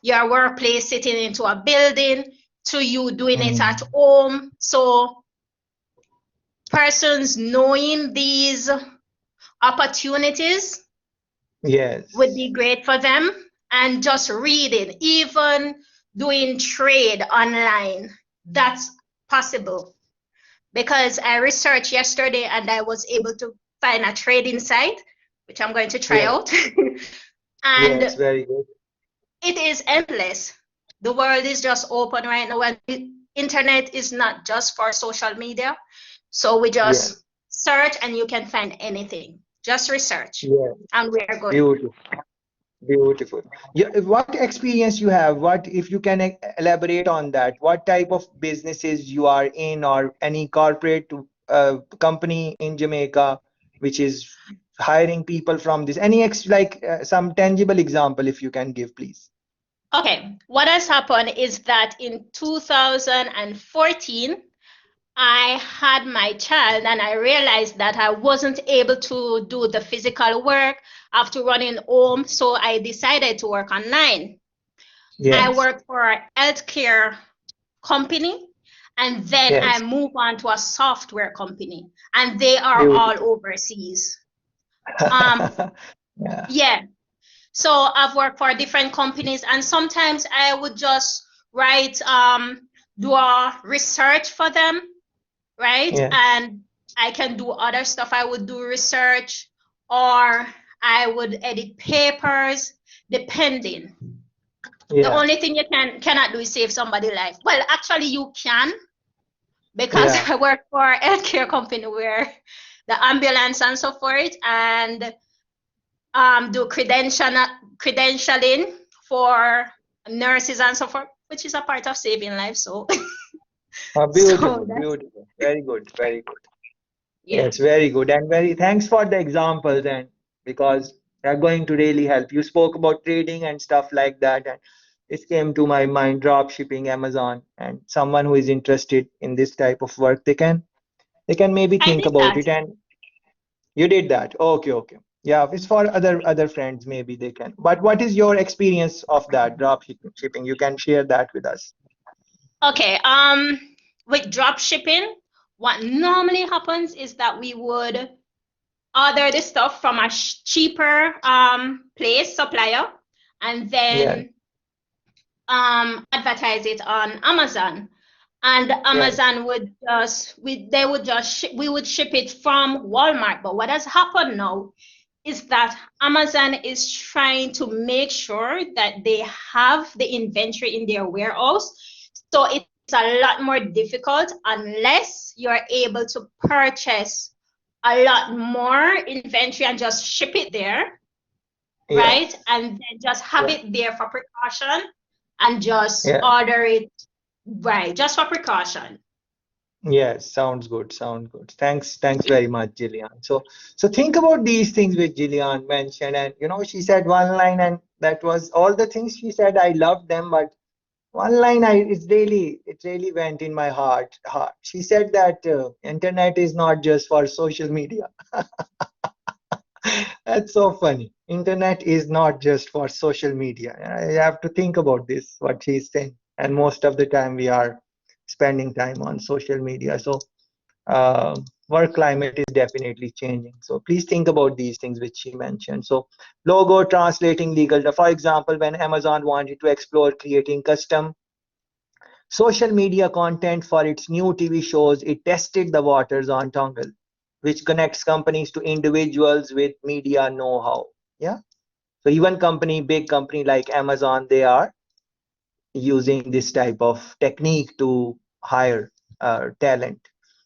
B: your workplace, sitting into a building, to you doing it at home. So persons knowing these opportunities would
A: Yes.
B: be great for them, and just reading, even doing trade online, that's possible. Because I researched yesterday and I was able to find a trading site, which I'm going to try
A: Yeah.
B: out. And
A: Yes, very good.
B: it is endless. The world is just open right now, and internet is not just for social media. So we
A: Yes,
B: just search and you can find anything. Just research
A: yes,
B: and we are good.
A: beautiful. Beautiful. Yeah, what experience you have? What if you can elaborate on that? What type of businesses you are in, or any corporate company in Jamaica which is hiring people from this? Any some tangible example if you can give, please.
B: Okay, what has happened is that in 2014, I had my child and I realized that I wasn't able to do the physical work after running home, so I decided to work online. I
A: Yes,
B: work for a healthcare company and then I
A: yes.
B: move on to a software company and they are all
A: Beautiful.
B: overseas. Um,
A: Yeah,
B: yeah, so I've worked for different companies and sometimes I would just write, do a research for them, right?
A: yes,
B: And I can do other stuff. I would do research or I would edit papers, depending. The
A: yeah,
B: only thing you cannot do is save somebody's life. Well, actually you can because
A: yeah,
B: I work for a healthcare company where the ambulance and so forth and do credentialing for nurses and so forth, which is a part of saving lives. So so
A: beautiful,
B: that's
A: beautiful. Very good, very good.
B: yeah.
A: Yes, very good. And very thanks for the examples, and because they're going to really help. You spoke about trading and stuff like that, and it came to my mind drop shipping, Amazon, and someone who is interested in this type of work, they can maybe
B: I
A: think
B: did
A: about
B: that.
A: it. And you did that. Okay, okay. Yeah, if it's for other friends, maybe they can. But what is your experience of that drop shipping? You can share that with us.
B: Okay, with drop shipping, what normally happens is that we would order the stuff from a cheaper place supplier and
A: Yes,
B: then advertise it on Amazon. And
A: yes,
B: Amazon would just they would just we would ship it from Walmart. But what has happened now is that Amazon is trying to make sure that they have the inventory in their warehouse. So it's a lot more difficult unless you're able to purchase a lot more inventory and just ship it there,
A: yeah,
B: right? And then just have
A: yeah,
B: it there for precaution and just
A: yeah.
B: order it, right, just for precaution.
A: Yes, sounds good. Sounds good. Thanks very much, Jillian. So think about these things which Jillian mentioned, and she said one line, and that was all the things she said. I loved them, but one line, it really went in my heart. She said that internet is not just for social media. That's so funny. Internet is not just for social media. I have to think about this, what she's saying. And most of the time, we are spending time on social media. So work climate is definitely changing. So please think about these things which she mentioned. So logo translating legal. For example, when Amazon wanted to explore creating custom social media content for its new TV shows, it tested the waters on Tongle, which connects companies to individuals with media know-how. Yeah. So even big company like Amazon, they are using this type of technique to hire talent.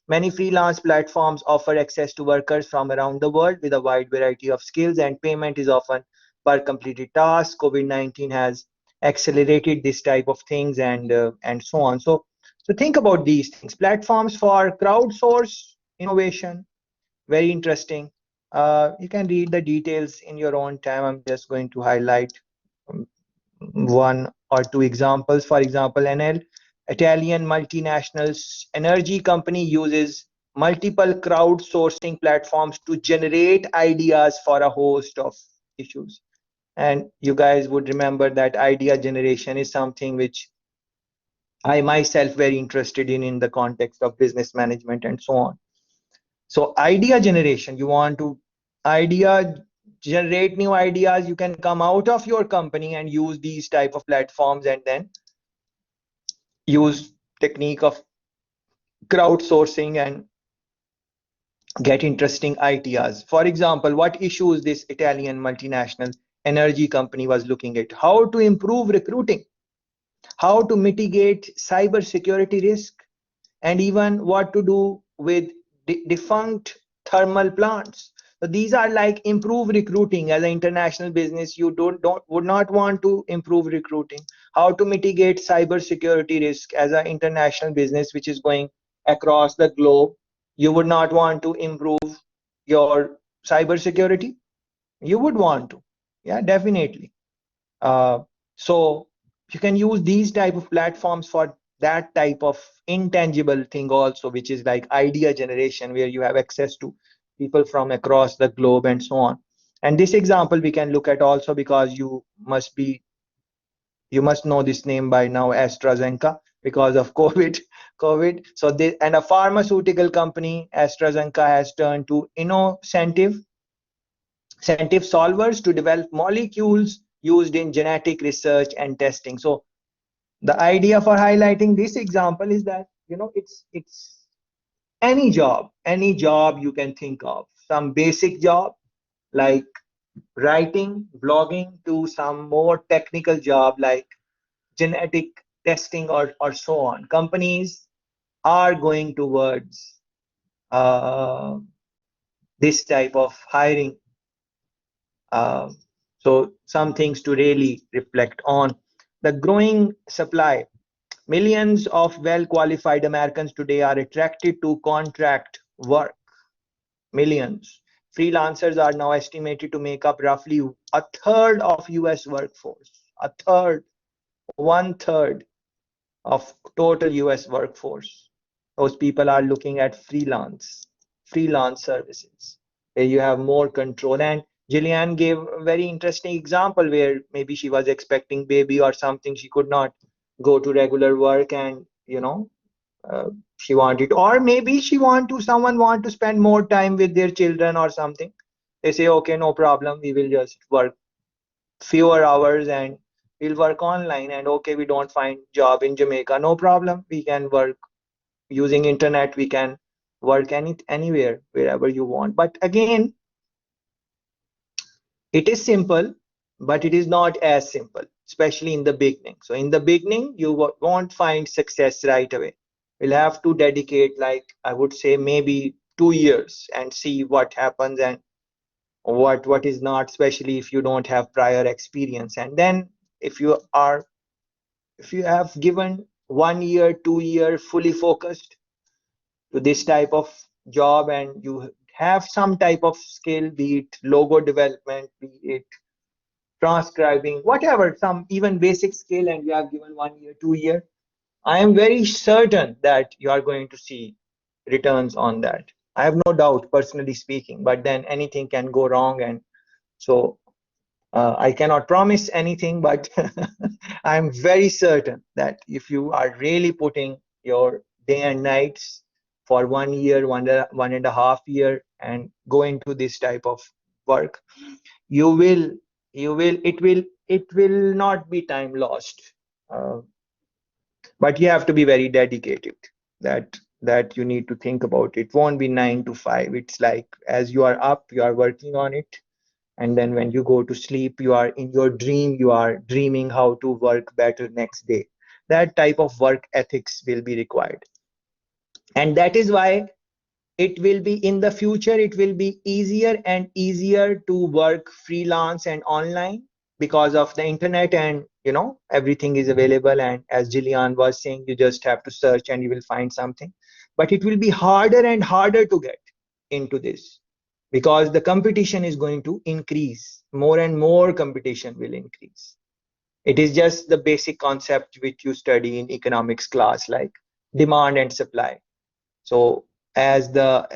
A: Many freelance platforms offer access to workers from around the world with a wide variety of skills, and payment is often per completed task. COVID-19 has accelerated this type of things, and so on. So think about these things. Platforms for crowdsource innovation, very interesting. You can read the details in your own time. I'm just going to highlight um, one or two examples. For example, Enel, Italian multinational energy company, uses multiple crowdsourcing platforms to generate ideas for a host of issues. And you guys would remember that idea generation is something which I myself very interested in the context of business management and so on. So idea generation, you want to idea generate new ideas, you can come out of your company and use these type of platforms, and then use technique of crowdsourcing and get interesting ideas. For example, what issues this Italian multinational energy company was looking at how to improve recruiting, how to mitigate cyber security risk, and even what to do with defunct thermal plants. So these are like improve recruiting as an international business. You don't would not want to improve recruiting. How to mitigate cyber security risk as an international business which is going across the globe. You would not want to improve your cyber security. You would want to. Yeah, definitely. Uh, so you can use these type of platforms for that type of intangible thing also, which is like idea generation, where you have access to people from across the globe and so on. And this example we can look at also because you must know this name by now, AstraZeneca, because of COVID. COVID. So they, and a pharmaceutical company, AstraZeneca, has turned to incentive solvers to develop molecules used in genetic research and testing. So the idea for highlighting this example is that it's any job you can think of, some basic job like writing, blogging, to some more technical job like genetic testing or so on. Companies are going towards uh, this type of hiring. Uh, so some things to really reflect on. The growing supply. Millions of well-qualified Americans today are attracted to contract work. Millions. Freelancers are now estimated to make up roughly a third of US workforce. A third, one third of total US workforce. Those people are looking at freelance services, where you have more control. And Jillian gave a very interesting example where maybe she was expecting baby or something. She could not go to regular work, and uh, she wanted, or maybe someone want to spend more time with their children or something. They say, okay, no problem, we will just work fewer hours and we'll work online. And okay, we don't find job in Jamaica, no problem, we can work using internet, we can work anywhere, wherever you want. But again, it is simple, but it is not as simple, especially in the beginning. So in the beginning, you won't find success right away. You'll have to dedicate, like I would say, maybe 2 years and see what happens and what is not, especially if you don't have prior experience. And then if you are if you have given 1 year, 2 year fully focused to this type of job, and you have some type of skill, be it logo development, be it transcribing, whatever, some even basic skill, and you have given 1 year, 2 year, I am very certain that you are going to see returns on that. I have no doubt, personally speaking, but then anything can go wrong. And so I cannot promise anything, but I'm very certain that if you are really putting your day and nights for 1 year, 1.5 year, and go into this type of work, you will, it will not be time lost. Uh, but you have to be very dedicated. That you need to think about. It won't be 9 to 5. It's like as you are up, you are working on it, and then when you go to sleep, you are in your dream, you are dreaming how to work better next day. That type of work ethics will be required. And that is why it will be, in the future, it will be easier and easier to work freelance and online because of the internet, and everything is available. And as Jillian was saying, you just have to search and you will find something. But it will be harder and harder to get into this because the competition is going to increase. More and more competition will increase. It is just the basic concept which you study in economics class, like demand and supply. So as the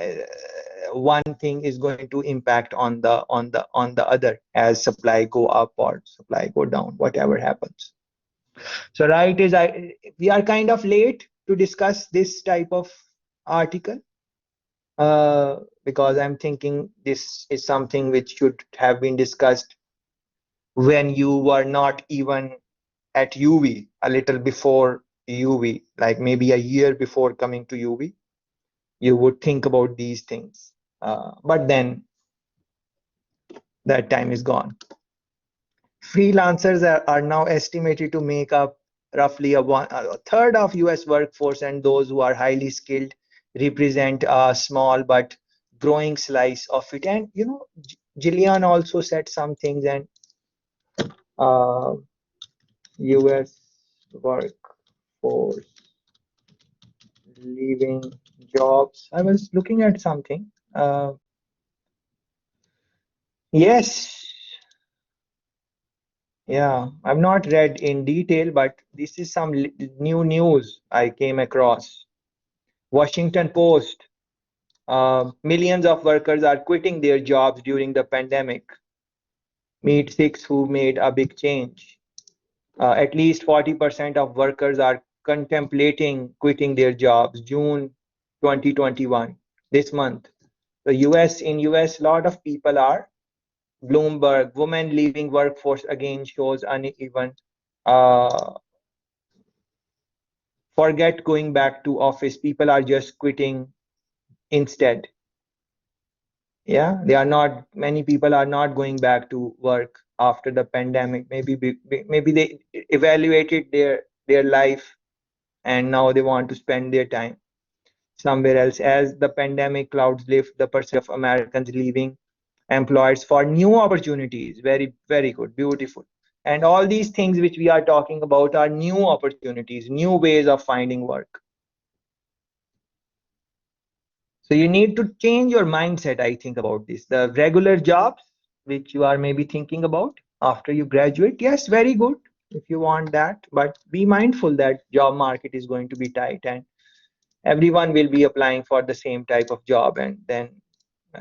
A: one thing is going to impact on the other, as supply go up or supply go down, whatever happens. So right is, we are kind of late to discuss this type of article, because I'm thinking this is something which should have been discussed when you were not even at UV, a little before UV, like maybe a year before coming to UV. You would think about these things. But then that time is gone. freelancers are now estimated to make up roughly a third of US workforce, and those who are highly skilled represent a small but growing slice of it. And Gillian also said some things, and uh, US workforce leaving jobs. I was looking at something. Yes, yeah, I've not read in detail, but this is some new news I came across. Washington Post. Millions of workers are quitting their jobs during the pandemic. Meet six who made a big change. At least 40% of workers are contemplating quitting their jobs. June 2021, this month. In US, a lot of people are. Bloomberg, women leaving workforce again shows uneven. Uh, Forget going back to office. People are just quitting instead. Yeah, they are not. Many people are not going back to work after the pandemic. Maybe they evaluated their life, and now they want to spend their time somewhere else. As the pandemic clouds lift, the percentage of Americans leaving employers for new opportunities. Very, very good, beautiful. And all these things which we are talking about are new opportunities, new ways of finding work. So you need to change your mindset, I think, about this. The regular jobs which you are maybe thinking about after you graduate, yes, very good if you want that, but be mindful that job market is going to be tight and everyone will be applying for the same type of job, and then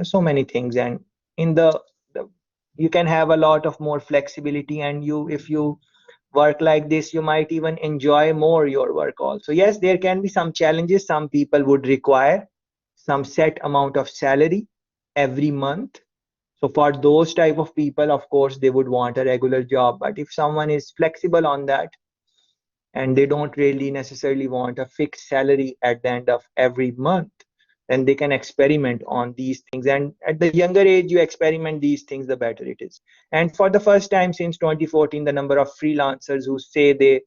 A: so many things. And in the you can have a lot of more flexibility, and you if you work like this, you might even enjoy more your work also. Yes, there can be some challenges. Some people would require some set amount of salary every month. So for those type of people, of course, they would want a regular job. But if someone is flexible on that and they don't really necessarily want a fixed salary at the end of every month, then they can experiment on these things. And at the younger age you experiment these things, the better it is. And for the first time since 2014, the number of freelancers who say they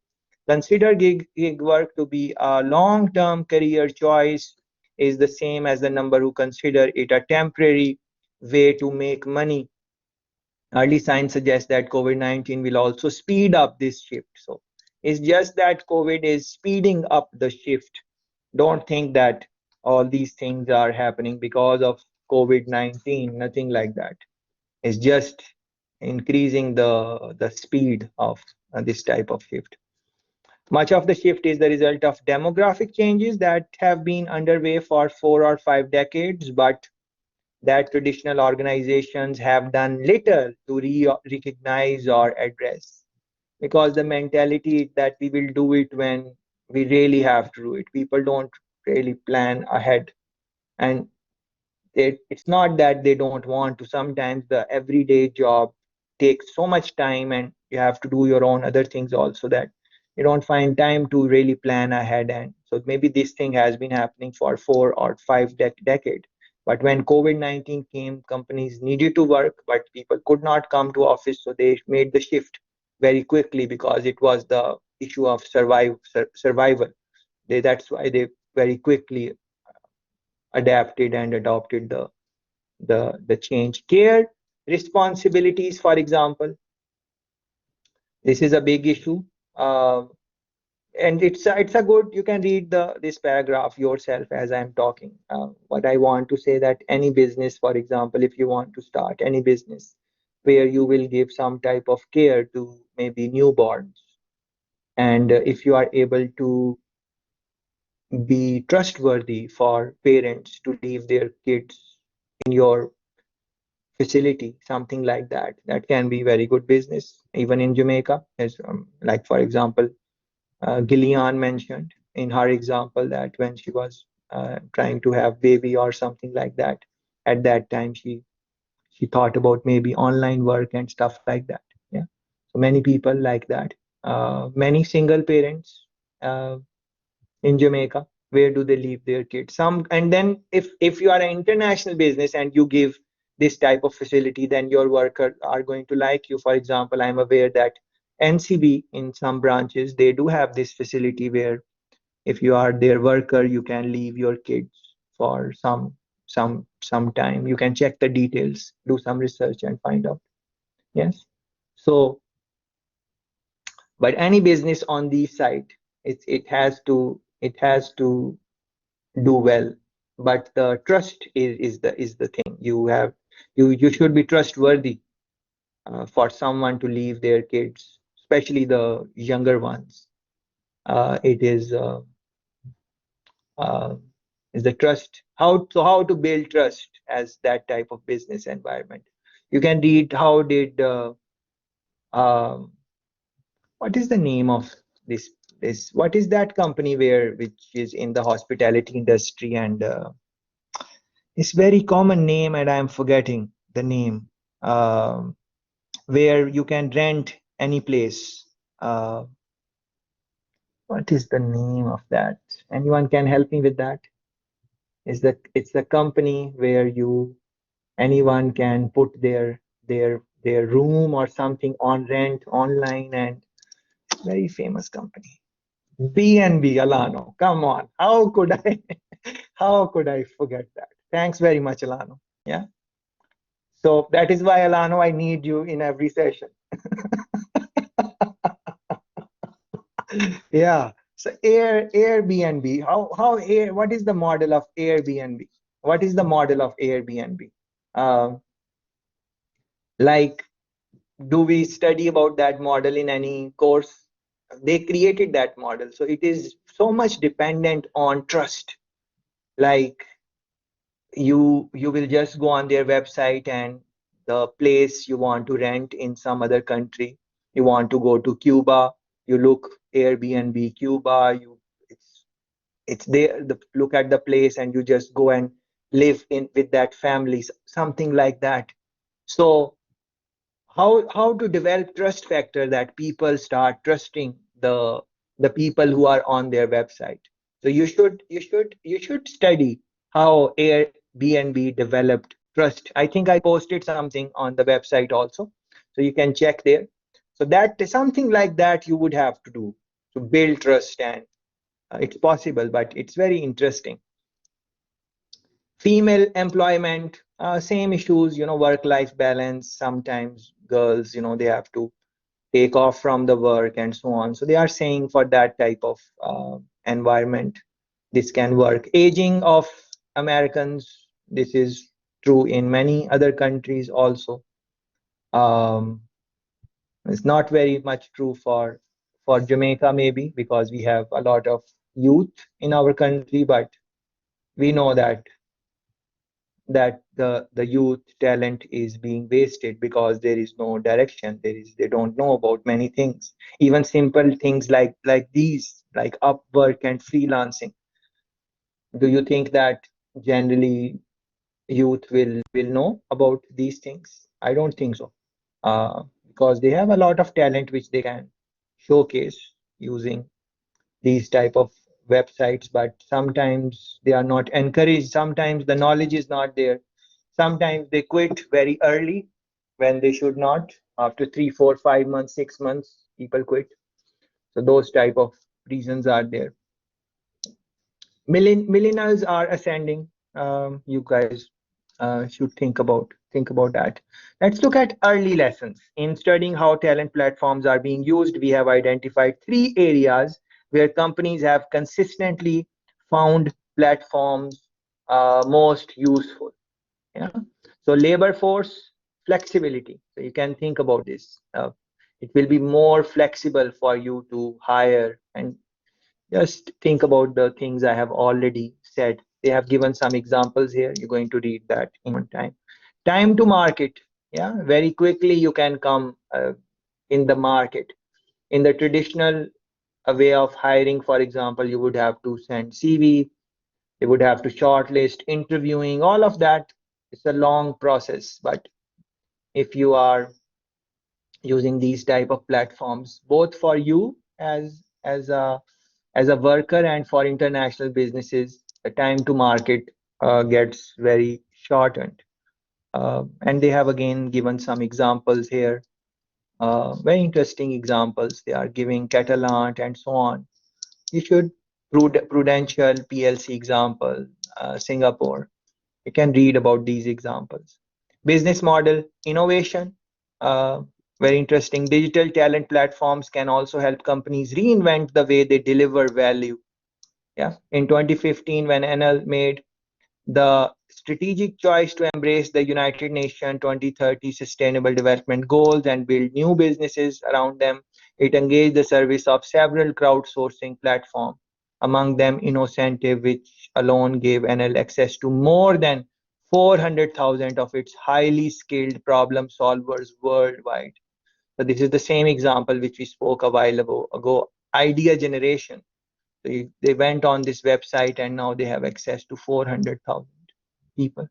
A: consider gig work to be a long-term career choice is the same as the number who consider it a temporary way to make money. Early signs suggest that COVID-19 will also speed up this shift. So it's just that COVID is speeding up the shift. Don't think that all these things are happening because of COVID-19, nothing like that. It's just increasing the speed of this type of shift. Much of the shift is the result of demographic changes that have been underway for 4 or 5 decades, but that traditional organizations have done little to recognize or address, because the mentality that we will do it when we really have to do it. People don't really plan ahead, and it's not that they don't want to. Sometimes the everyday job takes so much time, and you have to do your own other things also, that you don't find time to really plan ahead. And so maybe this thing has been happening for 4 or 5 decades. But when COVID-19 came, companies needed to work, but people could not come to office, so they made the shift very quickly because it was the issue of survival. That's why they very quickly adapted and adopted the change. Care responsibilities, for example, this is a big issue. uh, and it's a good, you can read this paragraph yourself as I'm talking. What I want to say, that any business, for example, if you want to start any business where you will give some type of care to maybe newborns, and if you are able to be trustworthy for parents to leave their kids in your facility, something like that, that can be very good business. Even in Jamaica, as like for example, Gillian mentioned in her example that when she was trying to have baby or something like that, at that time she thought about maybe online work and stuff like that. Yeah, so many people like that. Many single parents uh, in Jamaica, where do they leave their kids? Some, and then if you are an international business and you give this type of facility, then your workers are going to like you. For example, I'm aware that NCB in some branches, they do have this facility where if you are their worker, you can leave your kids for some time. You can check the details, do some research and find out. Yes. So, but any business on the site, it has to do well. But the trust is the thing. You should be trustworthy for someone to leave their kids, especially the younger ones. It uh, is the trust. How to build trust as that type of business environment. You can read how did um, what is the name of this what is that company where which is in the hospitality industry, and it's very common name and I am forgetting the name, um, where you can rent any place. Uh, what is the name of that? Anyone can help me with that? It's the company where you anyone can put their room or something on rent online, and very famous company. B&B Alano. Come on. How could I how could I forget that? Thanks very much, Alano. Yeah. So that is why, Alano, I need you in every session. Yeah. So Airbnb. How Air what is the model of Airbnb? What is the model of Airbnb? Um, like, do we study about that model in any course? They created that model. So it is so much dependent on trust. Like you will just go on their website, and the place you want to rent in some other country, you want to go to Cuba, you look Airbnb Cuba, it's there, look at the place, and you just go and live in with that family, something like that. So how to develop trust factor that people start trusting the people who are on their website. So you should study how Airbnb developed trust. I think I posted something on the website also, so you can check there. So that something like that you would have to do to build trust, and it's possible, but it's very interesting. Female employment, same issues, work life balance. Sometimes girls, they have to take off from the work and so on. So they are saying for that type of environment, this can work. Aging of Americans, this is true in many other countries also. Um, it's not very much true for Jamaica, maybe because we have a lot of youth in our country, but we know that the youth talent is being wasted because there is no direction. They don't know about many things, even simple things like these, like Upwork and freelancing. Do you think that generally youth will know about these things? I don't think so, because they have a lot of talent which they can showcase using these type of websites, but sometimes they are not encouraged. Sometimes the knowledge is not there. Sometimes they quit very early when they should not. After 3 4 5 months, 6 months, people quit. So those type of reasons are there. Millennials are ascending. You guys should think about that. Let's look at early lessons. In studying how talent platforms are being used, we have identified three areas where companies have consistently found platforms most useful. Yeah. So labor force flexibility. So you can think about this. It will be more flexible for you to hire, and just think about the things I have already said. They have given some examples here. You're going to read that in one time. Time to market. Yeah, very quickly you can come in the market. In the traditional way of hiring, for example, you would have to send CV, they would have to shortlist, interviewing, all of that. It's a long process. But if you are using these type of platforms, both for you as a worker and for international businesses, the time to market gets very shortened. And they have again given some examples here, very interesting examples. They are giving Catalan and so on. You should Prudential PLC example, Singapore. You can read about these examples. Business model innovation, uh, very interesting. Digital talent platforms can also help companies reinvent the way they deliver value. Yeah, in 2015, when NL made the strategic choice to embrace the United Nations 2030 Sustainable Development Goals and build new businesses around them, it engaged the service of several crowdsourcing platforms, among them Innocentive, which alone gave NL access to more than 400,000 of its highly skilled problem solvers worldwide. So this is the same example which we spoke a while ago, idea generation. They went on this website and now they have access to 400,000 people,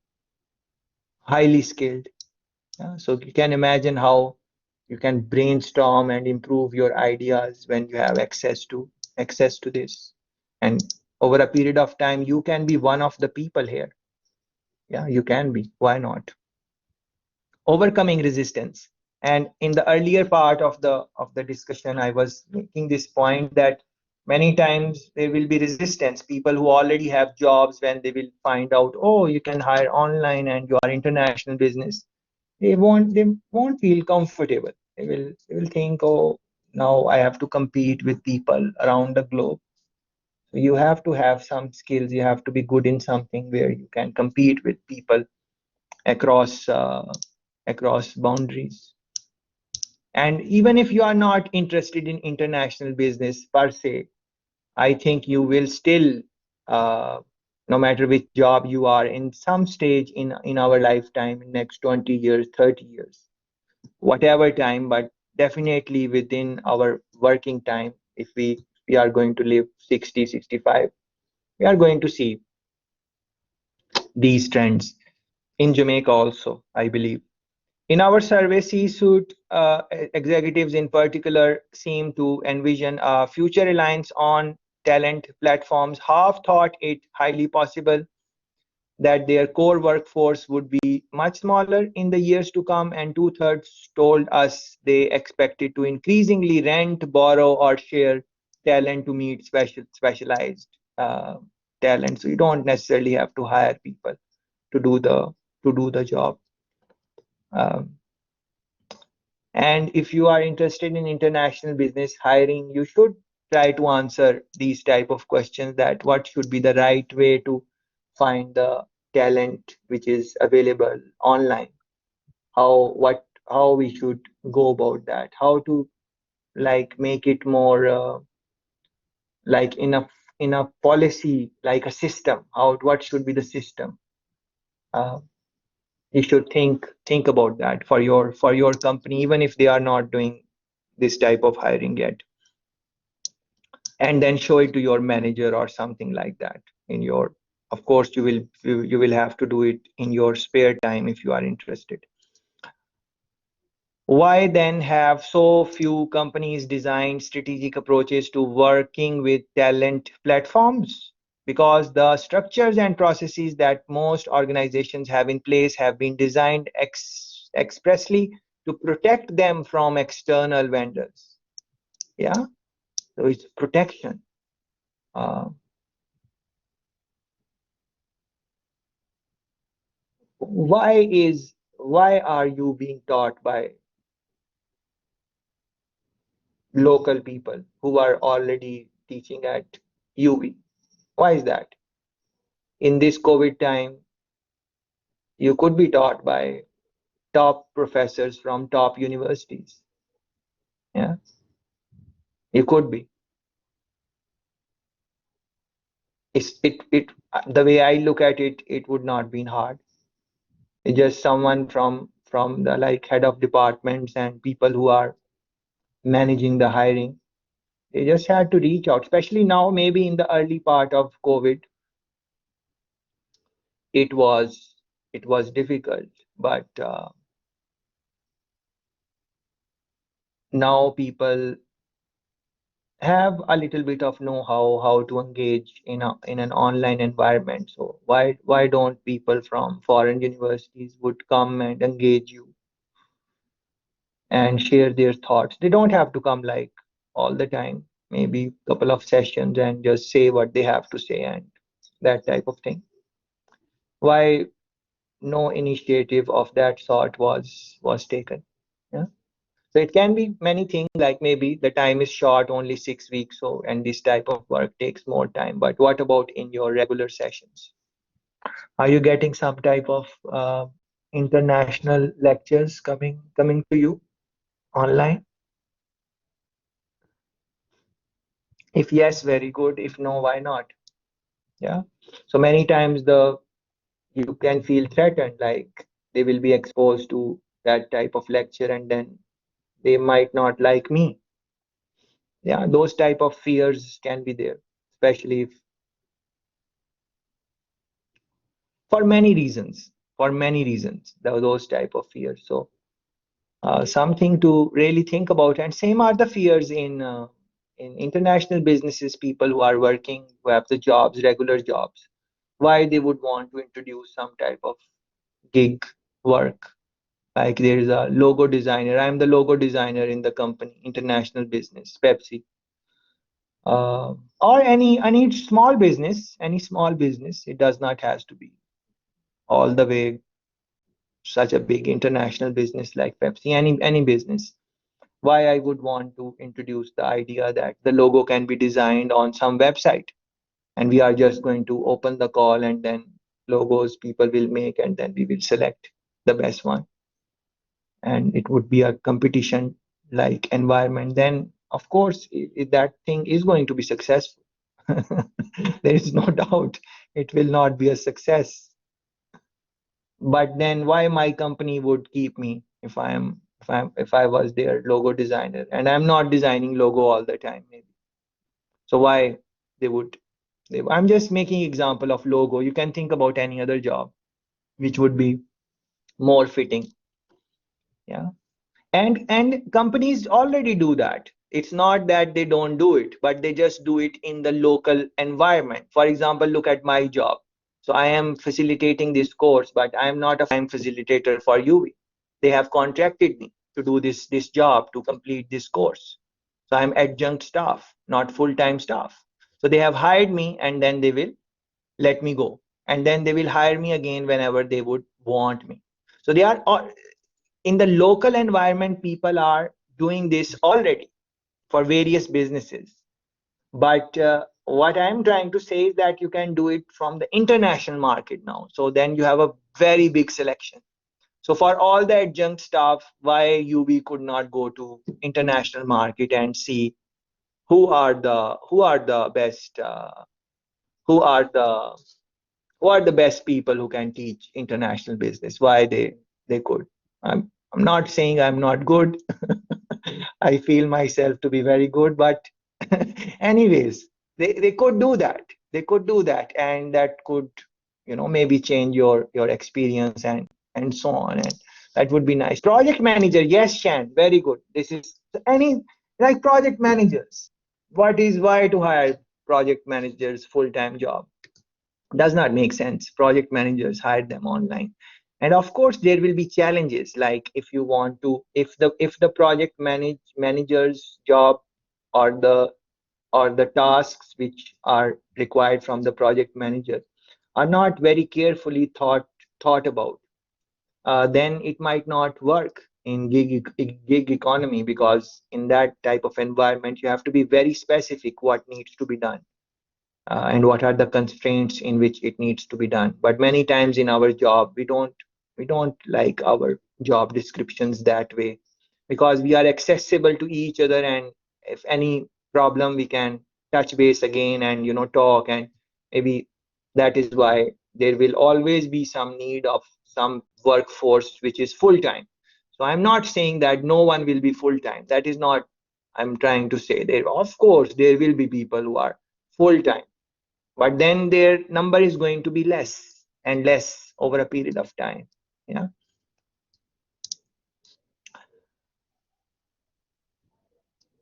A: highly skilled. So you can imagine how you can brainstorm and improve your ideas when you have access to this. And over a period of time, you can be one of the people here. Yeah, you can be. Why not? Overcoming resistance. And in the earlier part of the discussion, I was making this point that many times there will be resistance. People who already have jobs, when they will find out, oh, you can hire online and you are international business, they won't feel comfortable. They will think, oh, now I have to compete with people around the globe. So you have to have some skills. You have to be good in something where you can compete with people across across boundaries. And even if you are not interested in international business per se, I think you will still, uh, no matter which job you are in, some stage in our lifetime, in next 20 years, 30 years, whatever time, but definitely within our working time, if we are going to live 60, 65, we are going to see these trends in Jamaica also, I believe. In our survey, C-suite executives in particular seem to envision a future reliance on talent platforms. Half thought it highly possible that their core workforce would be much smaller in the years to come, and two-thirds told us they expected to increasingly rent, borrow, or share talent to meet specialized talent. So you don't necessarily have to hire people to do the job. Um, And if you are interested in international business hiring, you should try to answer these type of questions, that what should be the right way to find the talent which is available online, how we should go about that, how to like make it more like in a policy, like a system, how what should be the system. Uh, you should think about that for your company, even if they are not doing this type of hiring yet, and then show it to your manager or something like that. In your, of course, you will have to do it in your spare time if you are interested. Why then have so few companies designed strategic approaches to working with talent platforms? Because the structures and processes that most organizations have in place have been designed expressly to protect them from external vendors. Yeah, so it's protection. Uh, why are you being taught by local people who are already teaching at UV? Why is that? In this COVID time, you could be taught by top professors from top universities. Yeah, you could be. The way I look at it, it would not be hard. It's just someone from the like head of departments and people who are managing the hiring. They just had to reach out, especially now, maybe in the early part of COVID, it was it was difficult, but now people have a little bit of know-how how to engage in an online environment. So why don't people from foreign universities would come and engage you and share their thoughts? They don't have to come like all the time, maybe a couple of sessions and just say what they have to say and that type of thing. Why no initiative of that sort was taken? Yeah. So it can be many things, like maybe the time is short, only 6 weeks, so and this type of work takes more time. But what about in your regular sessions? Are you getting some type of international lectures coming to you online? If yes, very good. If no, why not? Yeah. So many times the you can feel threatened, like they will be exposed to that type of lecture and then they might not like me. Yeah, those type of fears can be there, especially if, for many reasons, those type of fears. So something to really think about. And same are the fears in international businesses, people who are working, who have the jobs, regular jobs. Why they would want to introduce some type of gig work? Like there is a logo designer. I'm the logo designer in the company, international business, Pepsi, or any small business. It does not has to be all the way such a big international business like Pepsi. Any business. Why I would want to introduce the idea that the logo can be designed on some website, and we are just going to open the call and then logos people will make and then we will select the best one, and it would be a competition like environment. Then of course that thing is going to be successful. There is no doubt it will not be a success. But then why my company would keep me if I was their logo designer and I'm not designing logo all the time maybe? So why they would I'm just making example of logo. You can think about any other job which would be more fitting. Yeah. And companies already do that. It's not that they don't do it, but they just do it in the local environment. For example, look at my job. So I am facilitating this course, but I am not a full-time facilitator for UV. They have contracted me to do this job to complete this course. So I'm adjunct staff, not full-time staff. So they have hired me and then they will let me go. And then they will hire me again whenever they would want me. So they are in the local environment, people are doing this already for various businesses. But what I'm trying to say is that you can do it from the international market now. So then you have a very big selection. So for all the adjunct staff, why UB could not go to international market and see who are the best who are the who are the best people who can teach international business? Why they could? I'm not saying I'm not good. I feel myself to be very good, but anyways, they could do that. They could do that, and that could, maybe change your experience and so on. And that would be nice. Project manager, yes, Shan, very good. This is any like project managers. What is why to hire project managers full-time job? Does not make sense. Project managers hire them online. And of course there will be challenges, like if you want to if the project manager's job or the tasks which are required from the project manager are not very carefully thought about, then it might not work in gig economy, because in that type of environment you have to be very specific what needs to be done, and what are the constraints in which it needs to be done. But many times in our job we don't like our job descriptions that way, because we are accessible to each other, and if any problem we can touch base again and talk. And maybe that is why there will always be some need of some workforce which is full time. So I'm not saying that no one will be full time. That is not I'm trying to say. There of course there will be people who are full time, but then their number is going to be less and less over a period of time. Yeah,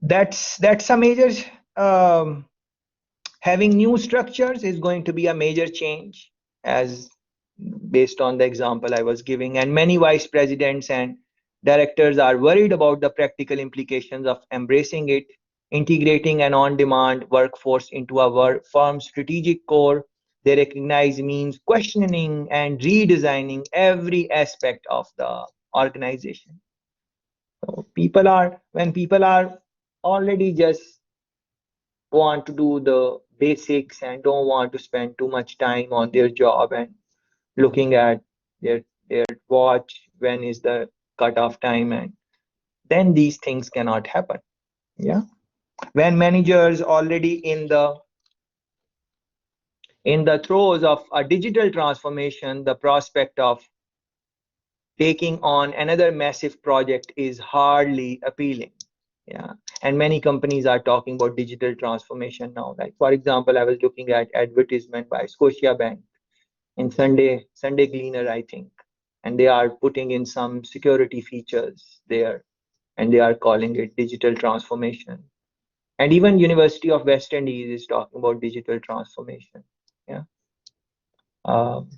A: that's a major having new structures is going to be a major change, as based on the example I was giving. And many vice presidents and directors are worried about the practical implications of embracing it. Integrating an on demand workforce into our firm's strategic core, they recognize means questioning and redesigning every aspect of the organization. So when people are already just want to do the basics and don't want to spend too much time on their job and looking at their watch when is the cutoff time, and then these things cannot happen. Yeah, when managers already in the throes of a digital transformation, the prospect of taking on another massive project is hardly appealing. Yeah, and many companies are talking about digital transformation now. Like for example, I was looking at advertisement by Scotiabank in Sunday Gleaner, I think, and they are putting in some security features there, and they are calling it digital transformation. And even University of West Indies is talking about digital transformation. Yeah, um,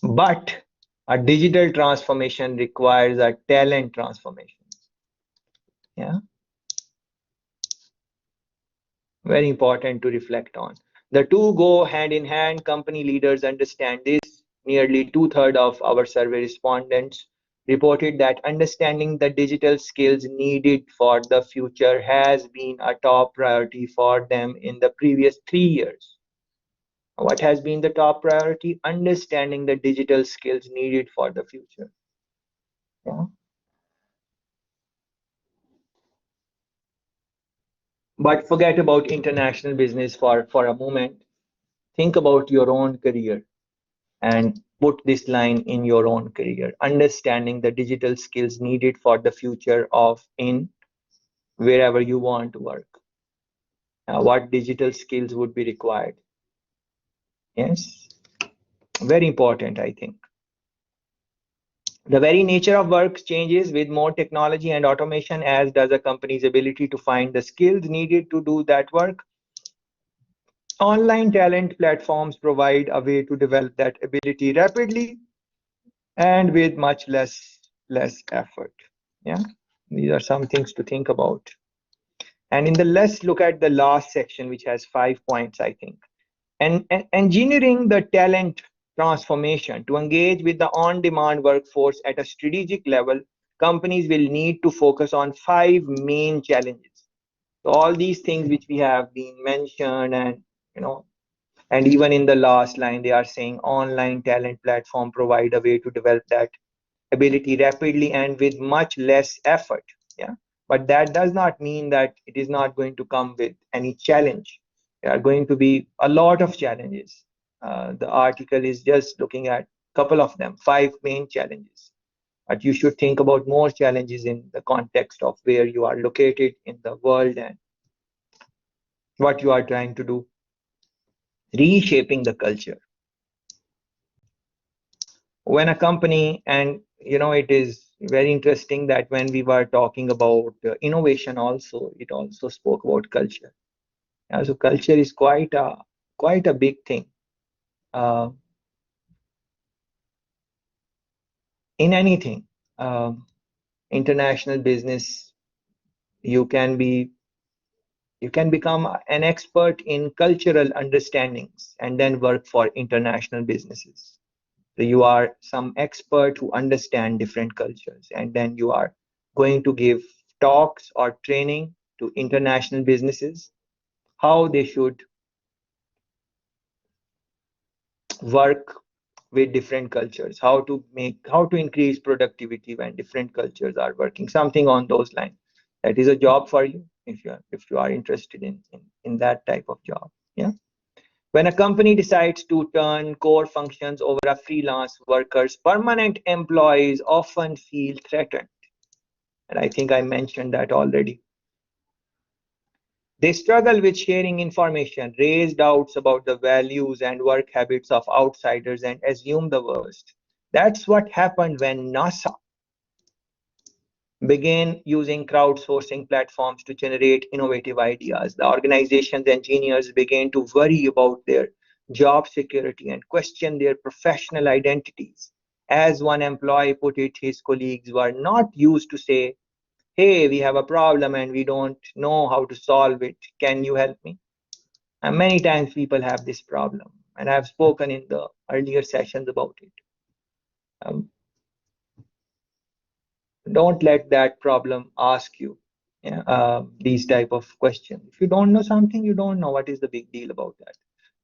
A: but a digital transformation requires a talent transformation. Yeah, very important to reflect on. The two go hand in hand. Company leaders understand this. Nearly two-thirds of our survey respondents reported that understanding the digital skills needed for the future has been a top priority for them in the previous 3 years. What has been the top priority? Understanding the digital skills needed for the future. Yeah. But forget about international business for a moment. Think about your own career and put this line in your own career. Understanding the digital skills needed for the future of in wherever you want to work. What digital skills would be required? Yes, very important, I think. The very nature of work changes with more technology and automation, as does a company's ability to find the skills needed to do that work. Online talent platforms provide a way to develop that ability rapidly and with much less effort. Yeah, these are some things to think about. And in the let's look at the last section, which has 5 points, I think. And engineering the talent transformation to engage with the on-demand workforce at a strategic level, companies will need to focus on 5 main challenges. So all these things which we have been mentioned, and you know, and even in the last line, they are saying online talent platform provide a way to develop that ability rapidly and with much less effort. Yeah, but that does not mean that it is not going to come with any challenge. There are going to be a lot of challenges. The article is just looking at a couple of them, 5 main challenges, but you should think about more challenges in the context of where you are located in the world and what you are trying to do. Reshaping the culture. When a company, and it is very interesting that when we were talking about innovation also, it also spoke about culture. Yeah, so culture is quite a big thing. uh, in anything, um, international business, you can be you can become an expert in cultural understandings and then work for international businesses. So you are some expert who understand different cultures, and then you are going to give talks or training to international businesses how they should work with different cultures, how to increase productivity when different cultures are working, something on those lines. That is a job for you if you are interested in that type of job. Yeah. When a company decides to turn core functions over a freelance workers, permanent employees often feel threatened. And I think I mentioned that already. They struggle with sharing information, raise doubts about the values and work habits of outsiders, and assume the worst. That's what happened when NASA began using crowdsourcing platforms to generate innovative ideas. The organization's engineers began to worry about their job security and question their professional identities. As one employee put it, his colleagues were not used to say, "Hey, we have a problem and we don't know how to solve it. Can you help me?" And many times people have this problem, and I've spoken in the earlier sessions about it. Um, don't let that problem ask you, yeah, these type of questions. If you don't know something, you don't know. What is the big deal about that?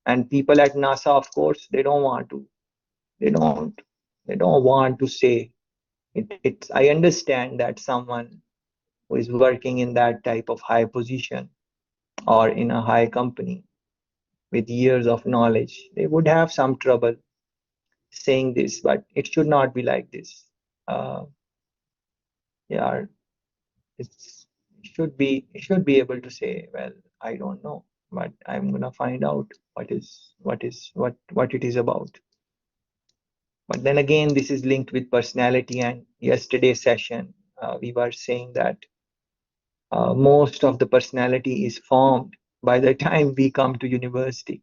A: And people at NASA, of course, they don't want to. They don't. They don't want to say it. It's. I understand that someone who is working in that type of high position or in a high company with years of knowledge, they would have some trouble saying this, but it should not be like this. Yeah, it's it should be able to say, well, I don't know, but I'm gonna find out what it is about. But then again, this is linked with personality. And yesterday's session, we were saying that most of the personality is formed by the time we come to university.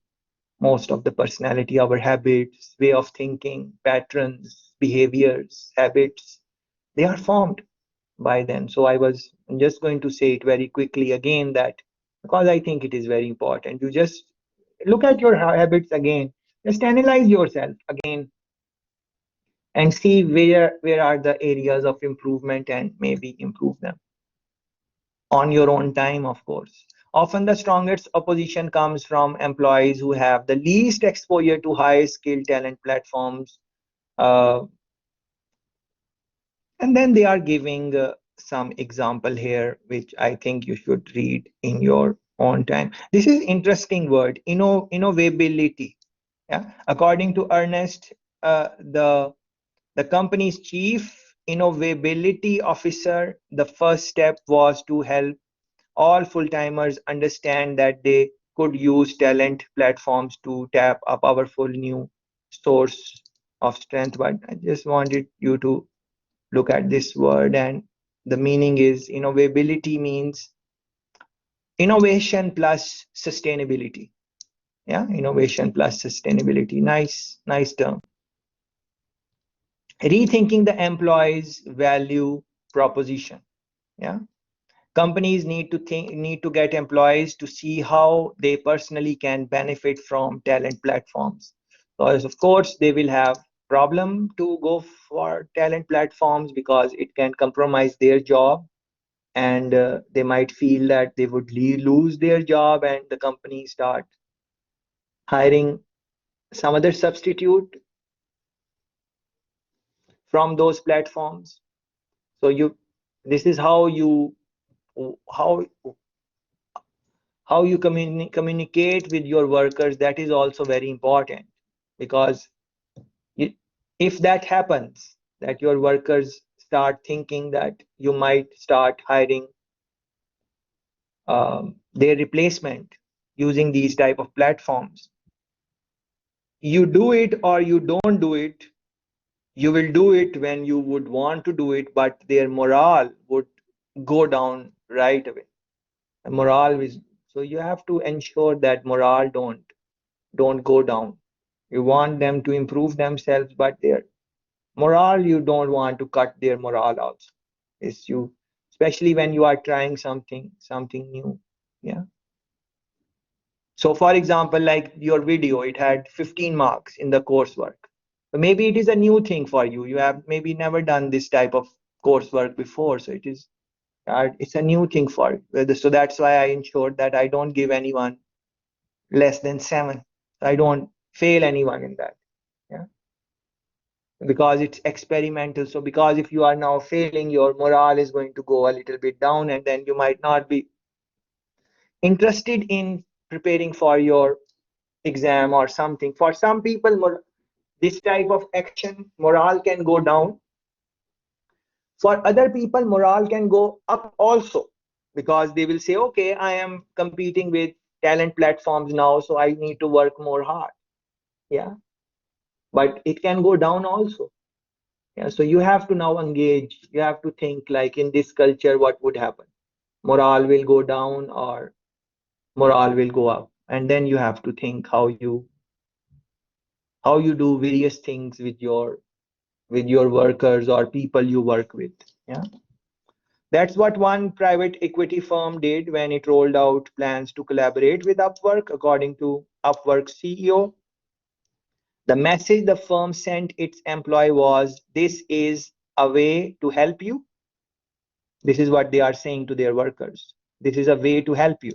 A: Most of the personality, our habits, way of thinking, patterns, behaviors, habits, they are formed by then. So I was just going to say it very quickly again, that because I think it is very important. You just look at your habits again, just analyze yourself again and see where are the areas of improvement and maybe improve them on your own time, of course. Often the strongest opposition comes from employees who have the least exposure to high skill talent platforms. Uh, and then they are giving some example here, which I think you should read in your own time. This is interesting word, innovability. Yeah, according to Ernest, the company's chief innovability officer, the first step was to help all full-timers understand that they could use talent platforms to tap a powerful new source of strength. But I just wanted you to look at this word, and the meaning is innovability means innovation plus sustainability. Yeah, innovation plus sustainability. Nice term. Rethinking the employee's value proposition. Yeah, companies need to get employees to see how they personally can benefit from talent platforms. Because of course they will have problem to go for talent platforms because it can compromise their job, and they might feel that they would lose their job and the company start hiring some other substitute from those platforms. So you this is how you communicate with your workers. That is also very important, because you, if that happens, that your workers start thinking that you might start hiring their replacement using these type of platforms, you do it or you don't do it. You will do it when you would want to do it, but their morale would go down right away. The morale is, so you have to ensure that morale don't go down. You want them to improve themselves, but their morale, you don't want to cut their morale also. It's you, especially when you are trying something new. Yeah. So for example, like your video, it had 15 marks in the coursework. So maybe it is a new thing for you. You have maybe never done this type of coursework before. So it's a new thing for you. So that's why I ensured that I don't give anyone less than 7. I don't fail anyone in that. Yeah. Because it's experimental. So because if you are now failing, your morale is going to go a little bit down, and then you might not be interested in preparing for your exam or something. For some people, this type of action, morale can go down. For other people, morale can go up also, because they will say, okay, I am competing with talent platforms now, so I need to work more hard. Yeah. But it can go down also. Yeah, so you have to now engage, you have to think like in this culture, what would happen? Morale will go down or morale will go up. And then you have to think how you do various things with your workers or people you work with. Yeah. That's what one private equity firm did when it rolled out plans to collaborate with Upwork. According to Upwork's CEO, the message the firm sent its employee was, this is a way to help you. This is what they are saying to their workers. This is a way to help you.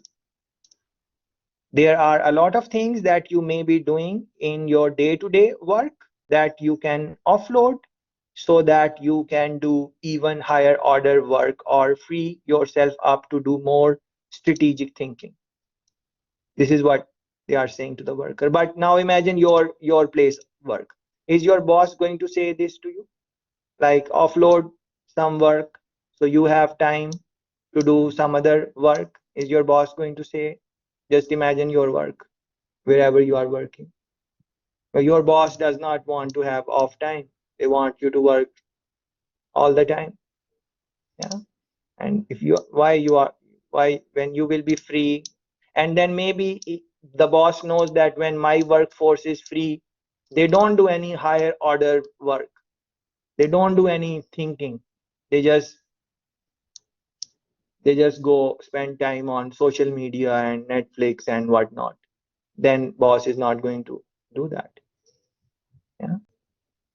A: There are a lot of things that you may be doing in your day-to-day work that you can offload so that you can do even higher order work or free yourself up to do more strategic thinking. This is what they are saying to the worker. But now imagine your place work. Is your boss going to say this to you? Like offload some work so you have time to do some other work? Is your boss going to say, just imagine your work wherever you are working? But your boss does not want to have off time. They want you to work all the time. Yeah. And if you why when you will be free, and then maybe the boss knows that when my workforce is free, they don't do any higher order work. They don't do any thinking. They just they just go spend time on social media and Netflix and whatnot. Then boss is not going to do that. Yeah.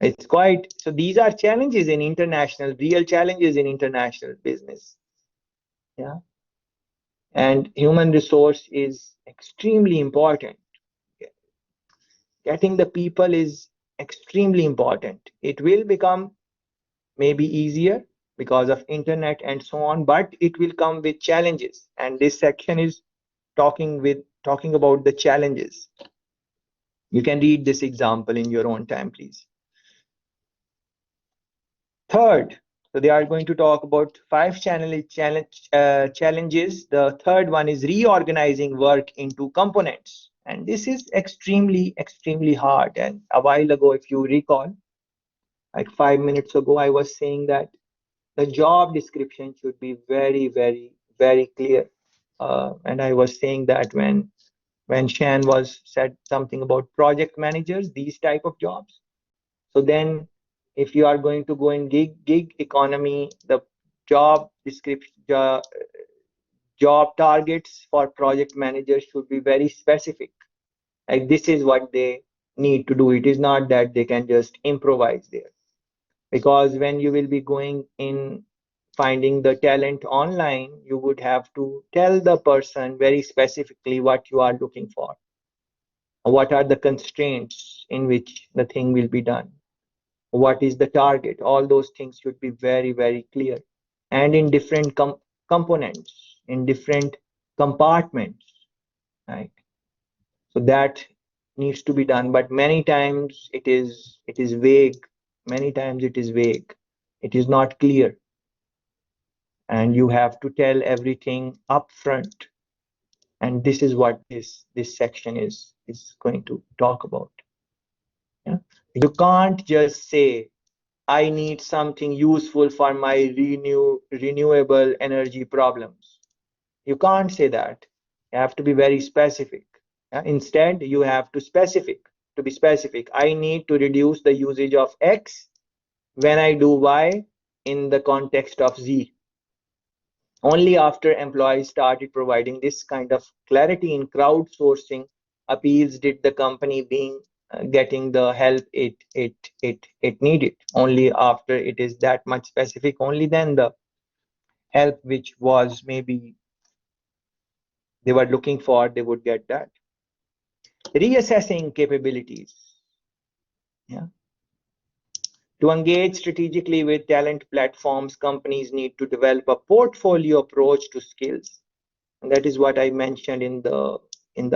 A: It's quite so these are challenges in international, real challenges in international business. Yeah. And human resource is extremely important. Getting the people is extremely important. It will become maybe easier because of internet and so on, but it will come with challenges. And this section is talking about the challenges. You can read this example in your own time, please. Third, so they are going to talk about challenges. The third one is reorganizing work into components. And this is extremely hard. And a while ago, if you recall, like 5 minutes ago, I was saying that the job description should be very clear. And I was saying that when Shan was said something about project managers, these type of jobs. So then if you are going to go in gig economy, the job description, job targets for project managers should be very specific. Like this is what they need to do. It is not that they can just improvise there. Because when you will be going in finding the talent online, you would have to tell the person very specifically what you are looking for. What are the constraints in which the thing will be done? What is the target? All those things should be very clear and in different components, in different compartments, right? So that needs to be done, but many times it is vague. Many times it is vague. It is not clear, and you have to tell everything upfront. And this is what this section is going to talk about. Yeah? You can't just say I need something useful for my renewable energy problems. You can't say that. You have to be very specific. Instead, you have to be specific. I need to reduce the usage of X when I do Y in the context of Z. Only after employees started providing this kind of clarity in crowdsourcing appeals did the company being getting the help it needed. Only after it is that much specific, only then the help which was maybe they were looking for, they would get that. Reassessing capabilities. Yeah. To engage strategically with talent platforms, companies need to develop a portfolio approach to skills. And that is what I mentioned in the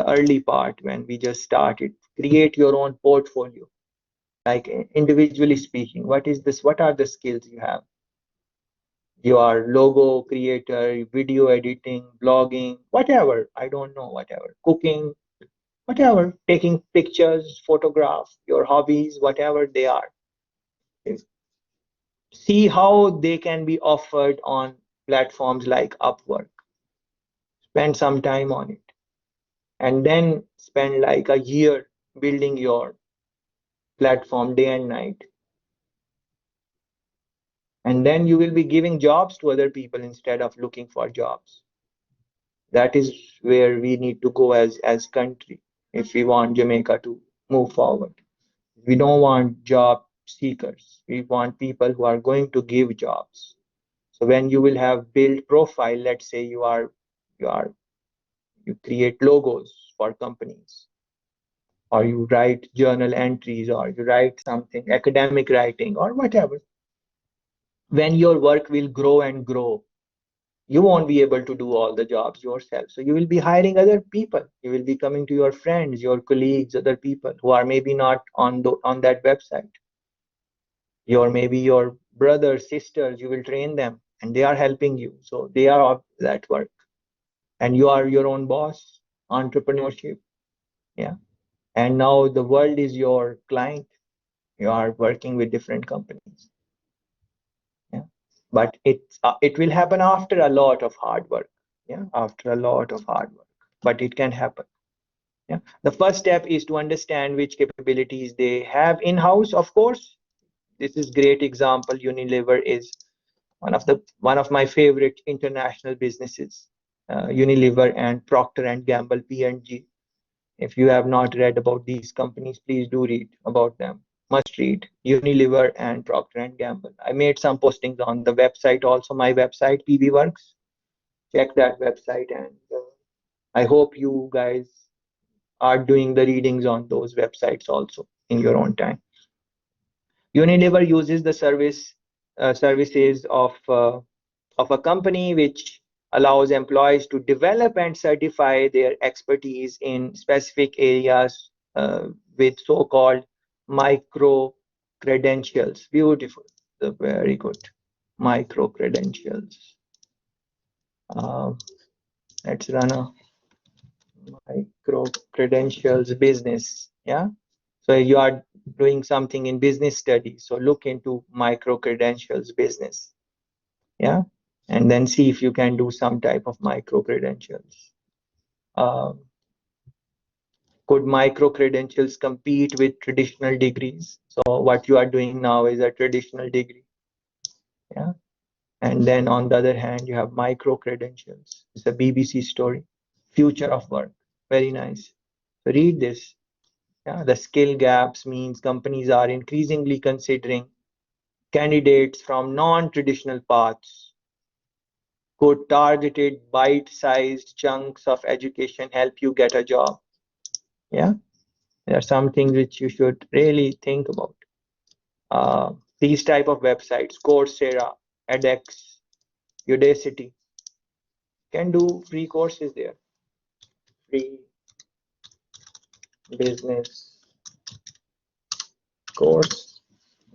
A: early part when we just started. Create your own portfolio. Like individually speaking, what are the skills you have? You are logo creator, video editing, blogging, whatever. I don't know, whatever. Cooking, whatever. Taking pictures, photograph, your hobbies, whatever they are. See how they can be offered on platforms like Upwork. Spend some time on it, and then spend like a year building your platform day and night. And then you will be giving jobs to other people instead of looking for jobs. That is where we need to go as country if we want Jamaica to move forward. We don't want job seekers. We want people who are going to give jobs. So when you will have built profile, let's say you are you create logos for companies, or you write journal entries, or you write something academic writing or whatever. When your work will grow and grow, you won't be able to do all the jobs yourself. So you will be hiring other people. You will be coming to your friends, your colleagues, other people who are maybe not on that website. Your maybe your brothers, sisters, you will train them and they are helping you. So they are of that work. And you are your own boss, entrepreneurship. Yeah. And now the world is your client. You are working with different companies. Yeah. But it will happen after a lot of hard work. Yeah. After a lot of hard work. But it can happen. Yeah. The first step is to understand which capabilities they have in-house, of course. This is great example. Unilever is one of my favorite international businesses. Unilever and Procter and Gamble P&G. If you have not read about these companies, please do read about them. Must read Unilever and Procter and Gamble. I made some postings on the website, also my website, PB Works. Check that website, and I hope you guys are doing the readings on those websites also in your own time. Unilever uses the services of a company which allows employees to develop and certify their expertise in specific areas with so-called micro credentials. Beautiful, very good. Micro credentials. Uh, let's run a micro credentials business. Yeah. So you are doing something in business studies. So look into micro credentials business. Yeah. And then see if you can do some type of micro credentials. Um, could micro credentials compete with traditional degrees? So what you are doing now is a traditional degree. Yeah. And then on the other hand, you have micro credentials. It's a BBC story. Future of work. Very nice. So read this. Yeah, the skill gaps means companies are increasingly considering candidates from non-traditional paths. Could targeted bite-sized chunks of education help you get a job? Yeah, there are some things which you should really think about. These type of websites, Coursera, edX, Udacity, can do free courses there. Free business course.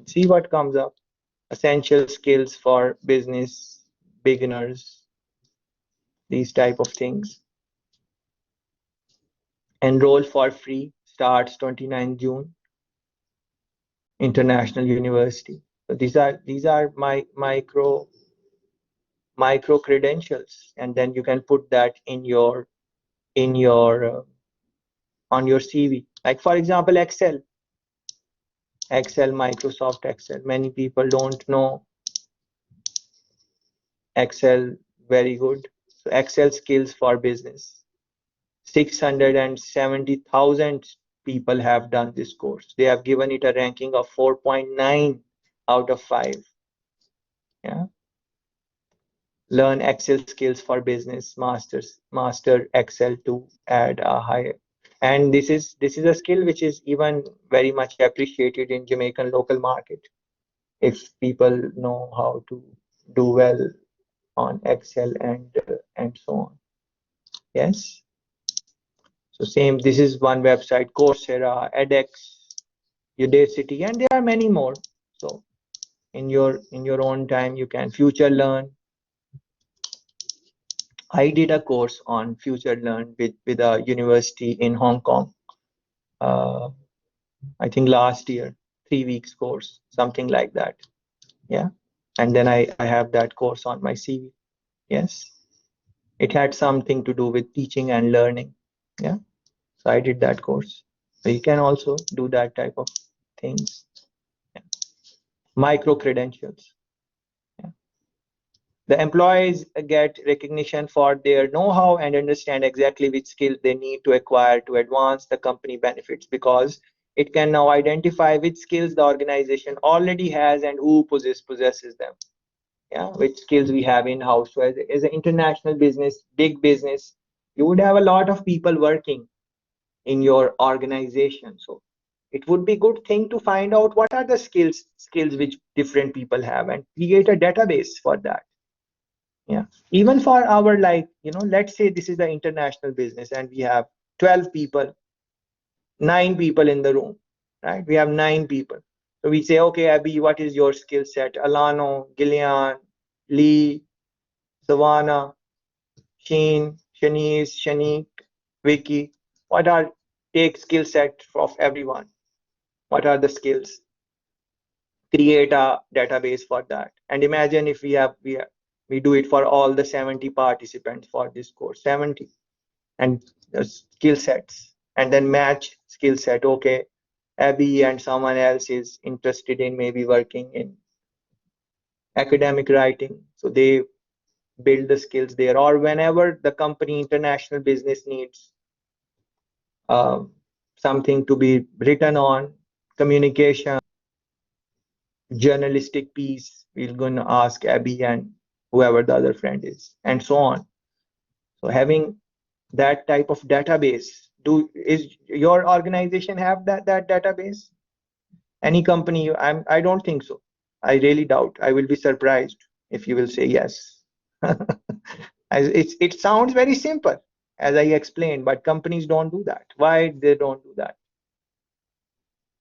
A: See what comes up. Essential skills for business beginners, these type of things. Enroll for free, starts 29 June. International University. So these are my micro credentials, and then you can put that in your on your CV. Like for example, Excel, Microsoft Excel. Many people don't know Excel very good. So Excel skills for business. 670,000 people have done this course. They have given it a ranking of 4.9 out of 5. Yeah. Learn Excel skills for business. Master Excel to add a higher. And this is a skill which is even very much appreciated in Jamaican local market. If people know how to do well on Excel and so on. Yes. So same, this is one website, Coursera, edX, Udacity, and there are many more. So in your own time, you can future learn. I did a course on future learn with a university in Hong Kong. Uh, I think last year, 3 weeks course, something like that. Yeah. And then I have that course on my CV. Yes, it had something to do with teaching and learning. Yeah, so I did that course. So you can also do that type of things. Yeah. Micro credentials. Yeah. The employees get recognition for their know-how and understand exactly which skills they need to acquire to advance the company benefits, because it can now identify which skills the organization already has and who possesses them. Yeah, which skills we have in house. So as an international business, big business, you would have a lot of people working in your organization. So it would be good thing to find out what are the skills which different people have and create a database for that. Yeah, even for our, like, let's say this is the international business and we have 12 people, 9 people in the room, right? We have 9 people. So we say, okay, Abby, what is your skill set? Alano, Gillian, Lee, Savannah, Sheen, Shanice, Shanique, Vicky. What are take skill set of everyone? What are the skills? Create a database for that. And imagine if we do it for all the 70 participants for this course, 70, and the skill sets, and then match skill set. Okay, Abby and someone else is interested in maybe working in academic writing, so they build the skills there. Or whenever the company international business needs um, something to be written on, communication, journalistic piece, we're going to ask Abby and whoever the other friend is, and so on. So having that type of database, is your organization have that database? Any company? I don't think so. I really doubt. I will be surprised if you will say yes. It sounds very simple, as I explained, but companies don't do that. Why they don't do that?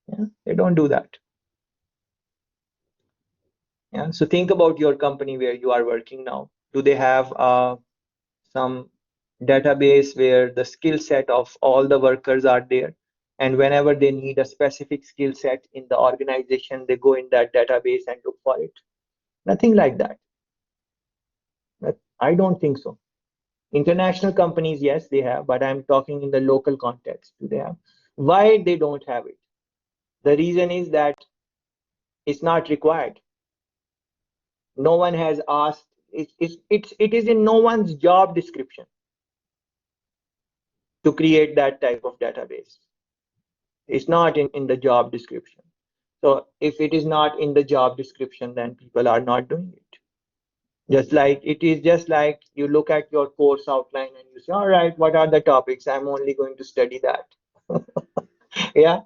A: Yeah, they don't do that. Yeah. So think about your company where you are working now. Do they have some database where the skill set of all the workers are there? And whenever they need a specific skill set in the organization, they go in that database and look for it. Nothing like that. I don't think so. International companies, yes, they have, but I'm talking in the local context. Do they have? Why they don't have it? The reason is that it's not required. No one has asked. It is in no one's job description to create that type of database. It's not in the job description. So if it is not in the job description, then people are not doing it. Just like you look at your course outline and you say, all right, what are the topics? I'm only going to study that. Yeah.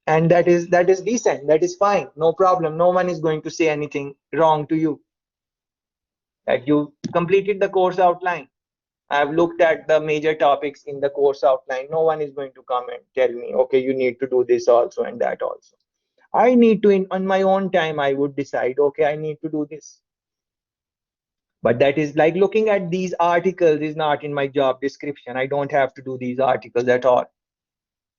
A: And that is decent. That is fine. No problem. No one is going to say anything wrong to you. That you completed the course outline. I've looked at the major topics in the course outline. No one is going to come and tell me, okay, you need to do this also and that also. I need to, on my own time, I would decide, okay, I need to do this. But that is like looking at these articles is not in my job description. I don't have to do these articles at all.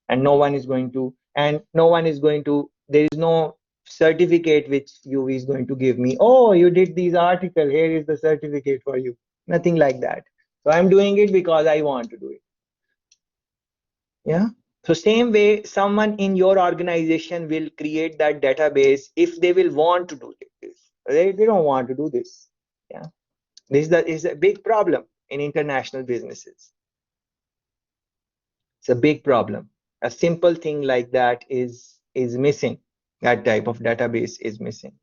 A: And no one is going to, there is no certificate which you is going to give me. Oh, you did these article. Here is the certificate for you. Nothing like that. So I'm doing it because I want to do it. Yeah. So same way, someone in your organization will create that database if they will want to do this. They don't want to do this. Yeah. This is a big problem in international businesses. It's a big problem. A simple thing like that is missing. That type of database is missing.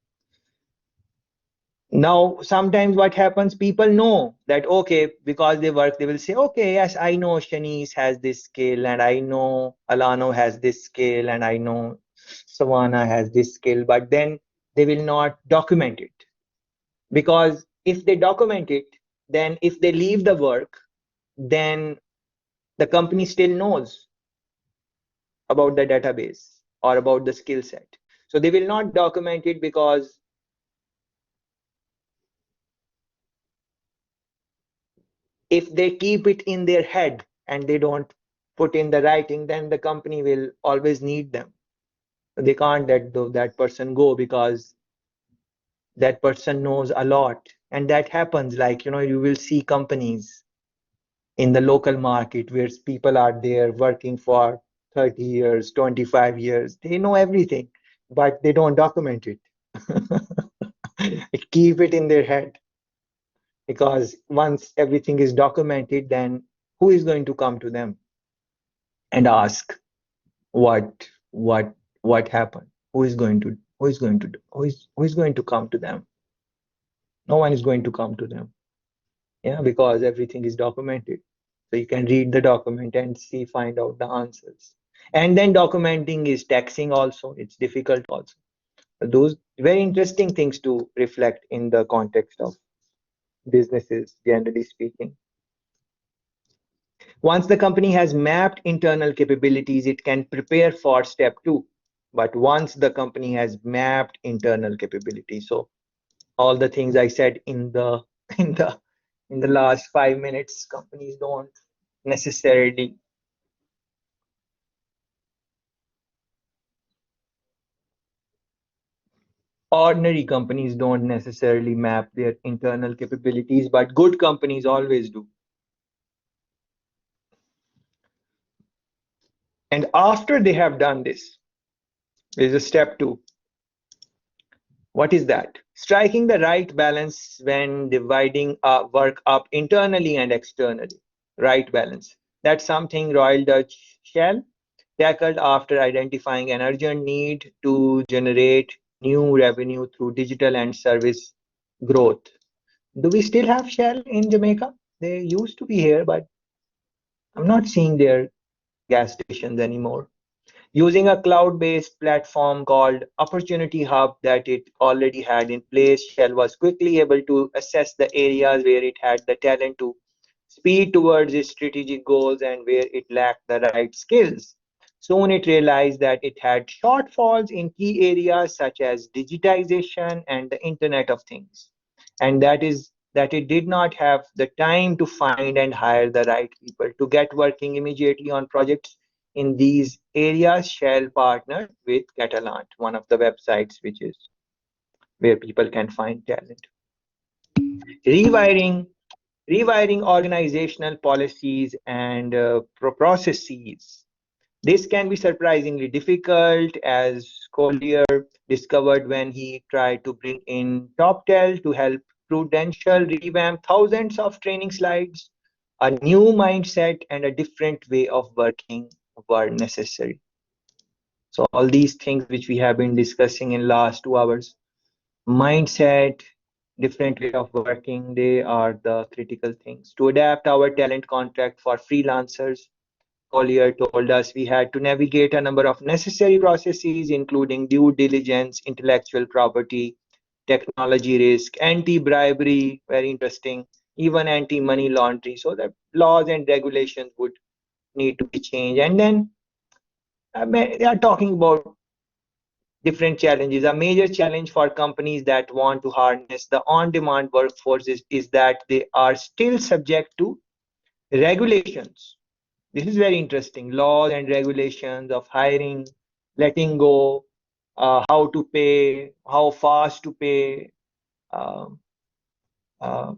A: Now, sometimes what happens, people know that, okay, because they work, they will say, okay, yes, I know Shanice has this skill, and I know Alano has this skill, and I know Savannah has this skill, but then they will not document it. Because if they document it, then if they leave the work, then the company still knows about the database or about the skill set. So they will not document it, because if they keep it in their head and they don't put in the writing, then the company will always need them. They can't let that person go, because That person knows a lot. And that happens, like, you will see companies in the local market where people are there working for 30 years, 25 years. They know everything, but they don't document it. Keep it in their head, because once everything is documented, then who is going to come to them and ask what what what happened? Who is going to come to them? No one is going to come to them. Yeah, because everything is documented. So you can read the document and see, find out the answers. And then documenting is taxing also. It's difficult also. Those very interesting things to reflect in the context of businesses, generally speaking. Once the company has mapped internal capabilities, it can prepare for step two. But once the company has mapped internal capabilities, so all the things I said in the in the in the last 5 minutes, companies don't necessarily, ordinary companies don't necessarily map their internal capabilities, but good companies always do. And after they have done this, is a step two. What is that? Striking the right balance when dividing work up internally and externally. Right balance. That's something Royal Dutch Shell tackled after identifying an urgent need to generate new revenue through digital and service growth. Do we still have Shell in Jamaica? They used to be here, but I'm not seeing their gas stations anymore. Using a cloud-based platform called Opportunity Hub that it already had in place, Shell was quickly able to assess the areas where it had the talent to speed towards its strategic goals and where it lacked the right skills. Soon it realized that it had shortfalls in key areas such as digitization and the Internet of Things, and that is that it did not have the time to find and hire the right people to get working immediately on projects in these areas. Shell partnered with Catalant, one of the websites which is where people can find talent. Rewiring rewiring organizational policies and processes. This can be surprisingly difficult, as Collier discovered when he tried to bring in TopTel to help Prudential revamp thousands of training slides. A new mindset and a different way of working were necessary. So all these things which we have been discussing in last 2 hours, mindset, different way of working, they are the critical things. To adapt our talent contract for freelancers, Collier told us we had to navigate a number of necessary processes, including due diligence, intellectual property, technology risk, anti-bribery, very interesting, even anti-money laundering. So the laws and regulations would need to be changed. And then they are talking about different challenges. A major challenge for companies that want to harness the on-demand workforce is that they are still subject to regulations. This is very interesting. Laws and regulations of hiring, letting go, how to pay, how fast to pay, um, uh,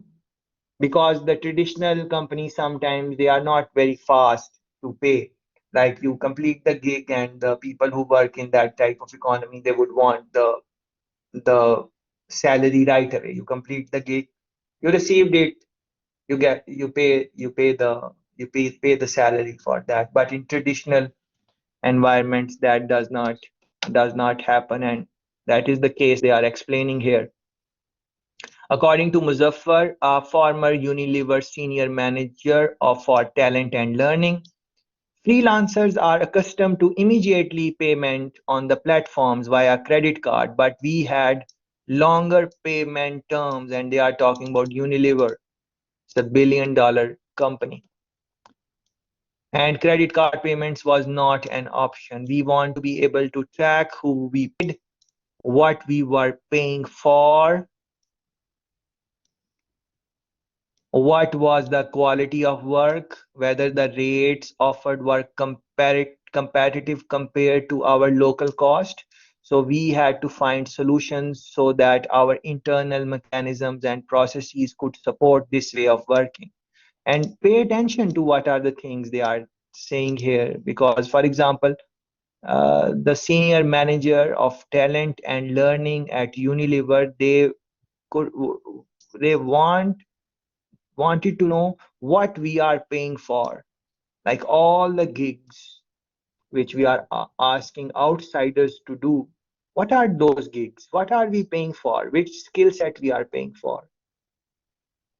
A: because the traditional companies sometimes they are not very fast to pay. Like you complete the gig, and the people who work in that type of economy, they would want the salary right away. You complete the gig, you received it, you pay the salary for that. But in traditional environments, that does not happen, and that is the case they are explaining here. According to Muzaffar, a former Unilever senior manager for talent and learning, freelancers are accustomed to immediately payment on the platforms via credit card, but we had longer payment terms, and they are talking about Unilever. It's a $1 billion company. And credit card payments was not an option. We want to be able to track who we paid, what we were paying for, what was the quality of work, whether the rates offered were competitive compared to our local cost. So we had to find solutions so that our internal mechanisms and processes could support this way of working. And pay attention to what are the things they are saying here. Because, for example, the senior manager of talent and learning at Unilever, could they wanted to know what we are paying for, like all the gigs which we are asking outsiders to do. What are those gigs? What are we paying for? Which skill set we are paying for?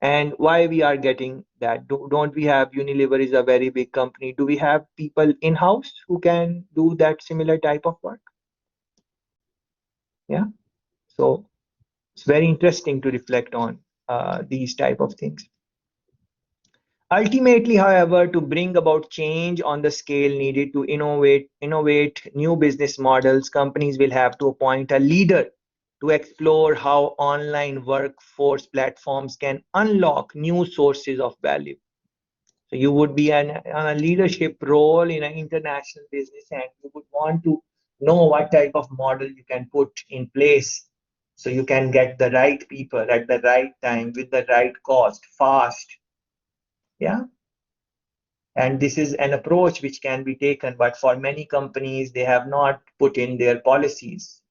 A: And why we are getting that? Don't we have Unilever is a very big company? Do we have people in-house who can do that similar type of work? Yeah. So it's very interesting to reflect on these type of things. Ultimately, however, to bring about change on the scale needed to innovate new business models, companies will have to appoint a leader to explore how online workforce platforms can unlock new sources of value. So you would be on a leadership role in an international business, and you would want to know what type of model you can put in place so you can get the right people at the right time with the right cost fast. Yeah. And this is an approach which can be taken, but for many companies, they have not put in their policies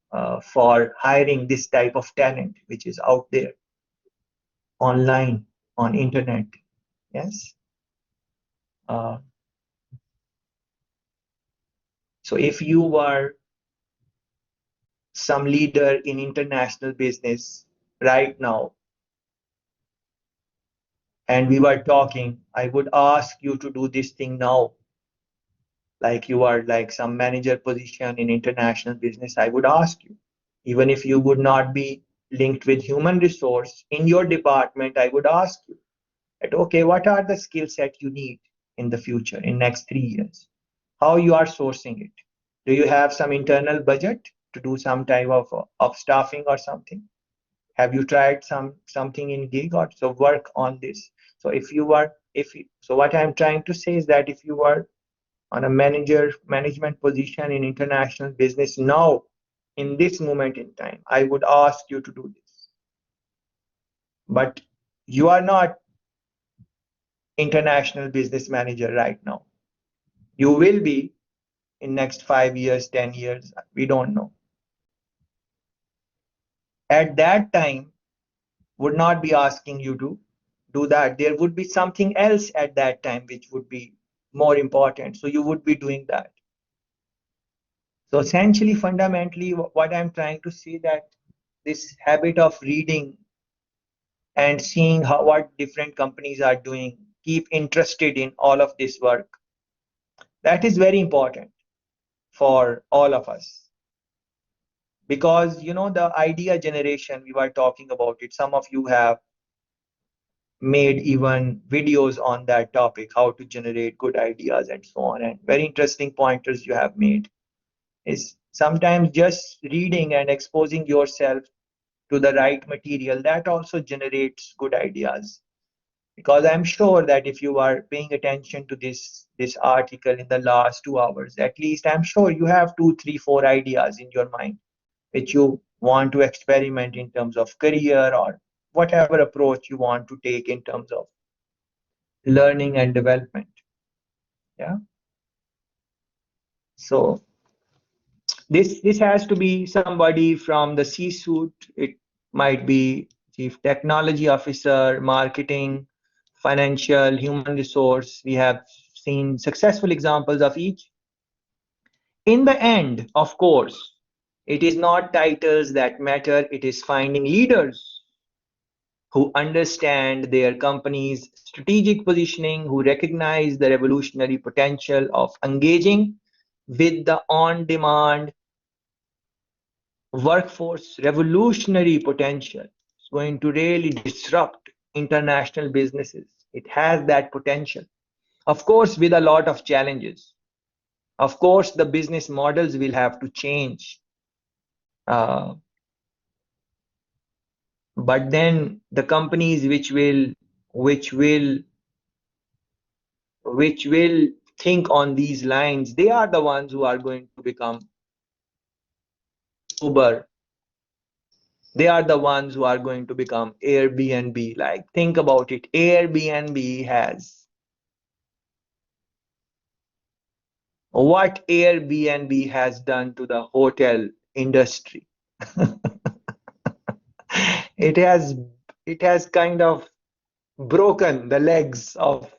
A: for hiring this type of talent, which is out there online on internet. Yes. Uh, so if you were some leader in international business right now, and we were talking, I would ask you to do this thing now. Like you are like some manager position in international business, I would ask you, even if you would not be linked with human resource in your department, I would ask you that, okay, what are the skill set you need in the future, in next 3 years? How you are sourcing it? Do you have some internal budget to do some type of staffing or something? Have you tried something in gig or so work on this? So if you are, if you, so what I'm trying to say is that if you are on a management position in international business now, in this moment in time, I would ask you to do this. But you are not international business manager right now. You will be in next 5 years, 10 years, we don't know. At that time, would not be asking you to do that. There would be something else at that time which would be more important. So you would be doing that. So essentially, fundamentally, what I'm trying to say that this habit of reading and seeing how what different companies are doing, keep interested in all of this work. That is very important for all of us because the idea generation we were talking about it. Some of you have made even videos on that topic, how to generate good ideas and so on. And very interesting pointers you have made is sometimes just reading and exposing yourself to the right material that also generates good ideas. Because I'm sure that if you are paying attention to this article in the last 2 hours, at least I'm sure you have two, three, four ideas in your mind which you want to experiment in terms of career or whatever approach you want to take in terms of learning and development. Yeah. So this has to be somebody from the C-suite. It might be chief technology officer, marketing, financial, human resource. We have seen successful examples of each. In the end, of course, it is not titles that matter. It is finding leaders who understand their company's strategic positioning, who recognize the revolutionary potential of engaging with the on-demand workforce. Revolutionary potential. It's going to really disrupt international businesses. It has that potential. Of course, with a lot of challenges. Of course, the business models will have to change. Uh, but then the companies which will which will think on these lines, they are the ones who are going to become Uber, they are the ones who are going to become Airbnb. Like, think about it. Airbnb has what Airbnb has done to the hotel industry. It has it has kind of broken the legs of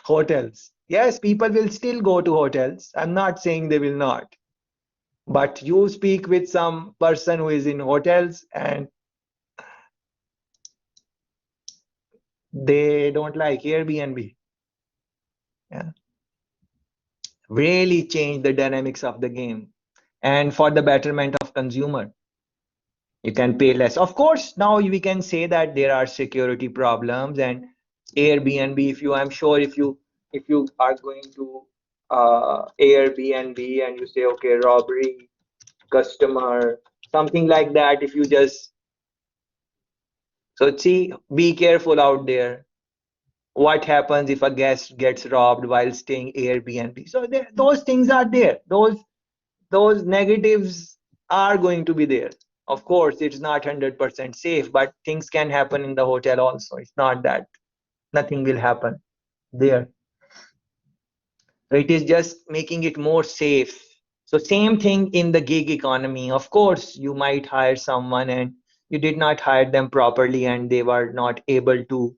A: hotels. Yes, people will still go to hotels. I'm not saying they will not. But you speak with some person who is in hotels and they don't like Airbnb. Yeah. Really change the dynamics of the game and for the betterment of consumer. You can pay less. Of course, now we can say that there are security problems and Airbnb, if you, I'm sure if you are going to Airbnb and you say, okay, robbery, customer, something like that, if you just, so see, be careful out there. What happens if a guest gets robbed while staying Airbnb? So there, those things are there. Those negatives are going to be there. Of course, it's not 100% safe, but things can happen in the hotel also. It's not that nothing will happen there. So it is just making it more safe. So same thing in the gig economy. Of course, you might hire someone and you did not hire them properly and they were not able to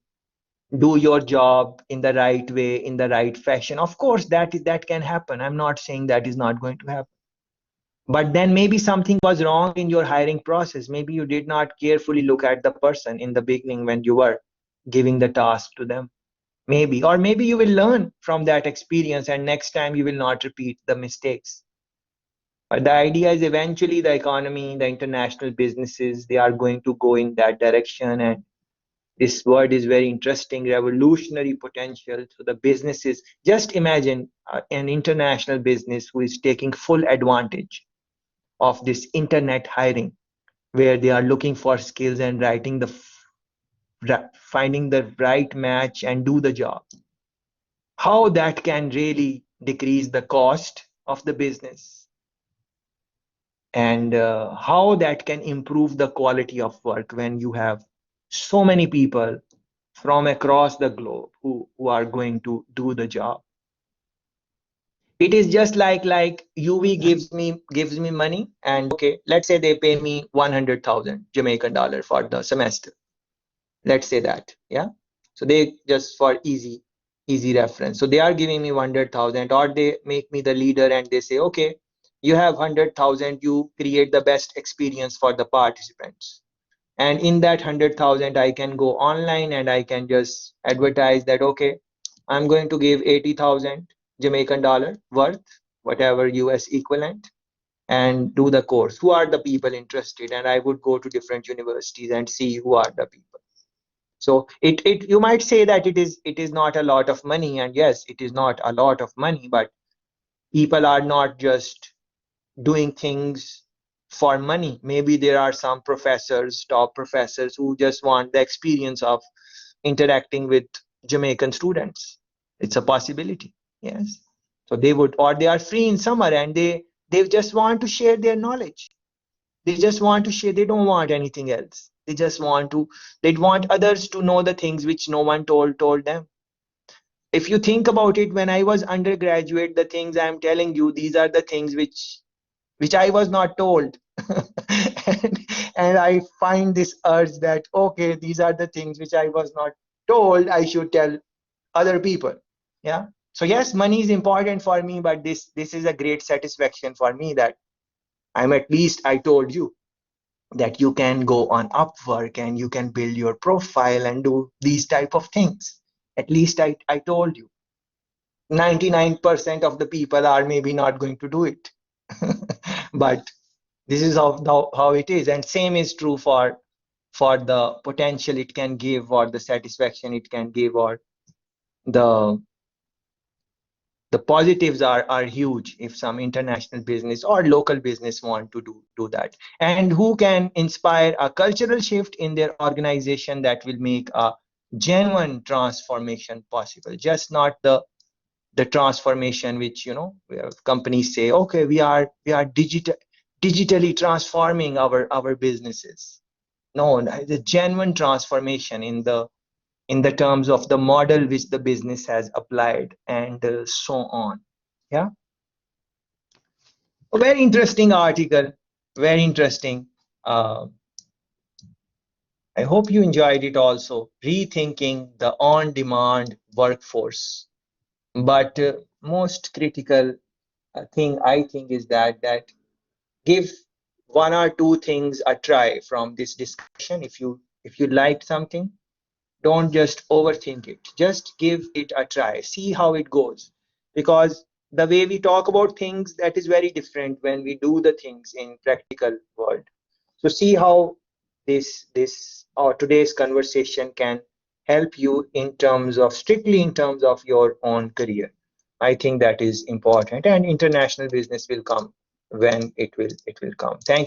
A: do your job in the right way, in the right fashion. Of course, that can happen. I'm not saying that is not going to happen. But then maybe something was wrong in your hiring process. Maybe you did not carefully look at the person in the beginning when you were giving the task to them. Maybe, or maybe you will learn from that experience and next time you will not repeat the mistakes. But the idea is eventually the economy, the international businesses, they are going to go in that direction. And this word is very interesting, revolutionary potential. So the businesses, just imagine an international business who is taking full advantage of this internet hiring, where they are looking for skills and writing finding the right match and do the job. How that can really decrease the cost of the business and how that can improve the quality of work when you have so many people from across the globe who are going to do the job. It is just like UV gives me money and okay, let's say they pay me 100,000 Jamaican dollar for the semester. Let's say that, yeah. So they just for easy reference. So they are giving me 100,000 or they make me the leader and they say, okay, you have 100,000, you create the best experience for the participants. And in that 100,000, I can go online and I can just advertise that, okay, I'm going to give 80,000 Jamaican dollar worth, whatever US equivalent, and do the course. Who are the people interested? And I would go to different universities and see who are the people. So it you might say that it is not a lot of money, and yes, it is not a lot of money, but people are not just doing things for money. Maybe there are some professors, top professors, who just want the experience of interacting with Jamaican students. It's a possibility. Yes. So they would, or they are free in summer and they just want to share their knowledge. They just want to share. They don't want anything else. They want others to know the things which no one told them. If you think about it, when I was undergraduate, the things I'm telling you, these are the things which I was not told. and, and I find this urge that, okay, these are the things which I was not told, I should tell other people. Yeah. So yes, money is important for me, but this is a great satisfaction for me that I'm at least I told you that you can go on Upwork and you can build your profile and do these type of things. At least I told you. 99% of the people are maybe not going to do it. But this is how it is. And same is true for the potential it can give or the satisfaction it can give or the the positives are huge if some international business or local business want to do that, and who can inspire a cultural shift in their organization that will make a genuine transformation possible, just not the transformation which companies say, okay, we are digital, digitally transforming our businesses. No, the genuine transformation in the terms of the model which the business has applied, and so on. Yeah, a very interesting article, very interesting. uh, I hope you enjoyed it also. Rethinking the on demand workforce. But most critical thing I think is that give one or two things a try from this discussion. If you liked something, don't just overthink it, just give it a try, see how it goes, because the way we talk about things, that is very different when we do the things in practical world. So see how this or today's conversation can help you in terms of strictly in terms of your own career. I think that is important, and international business will come when it will come. Thank you.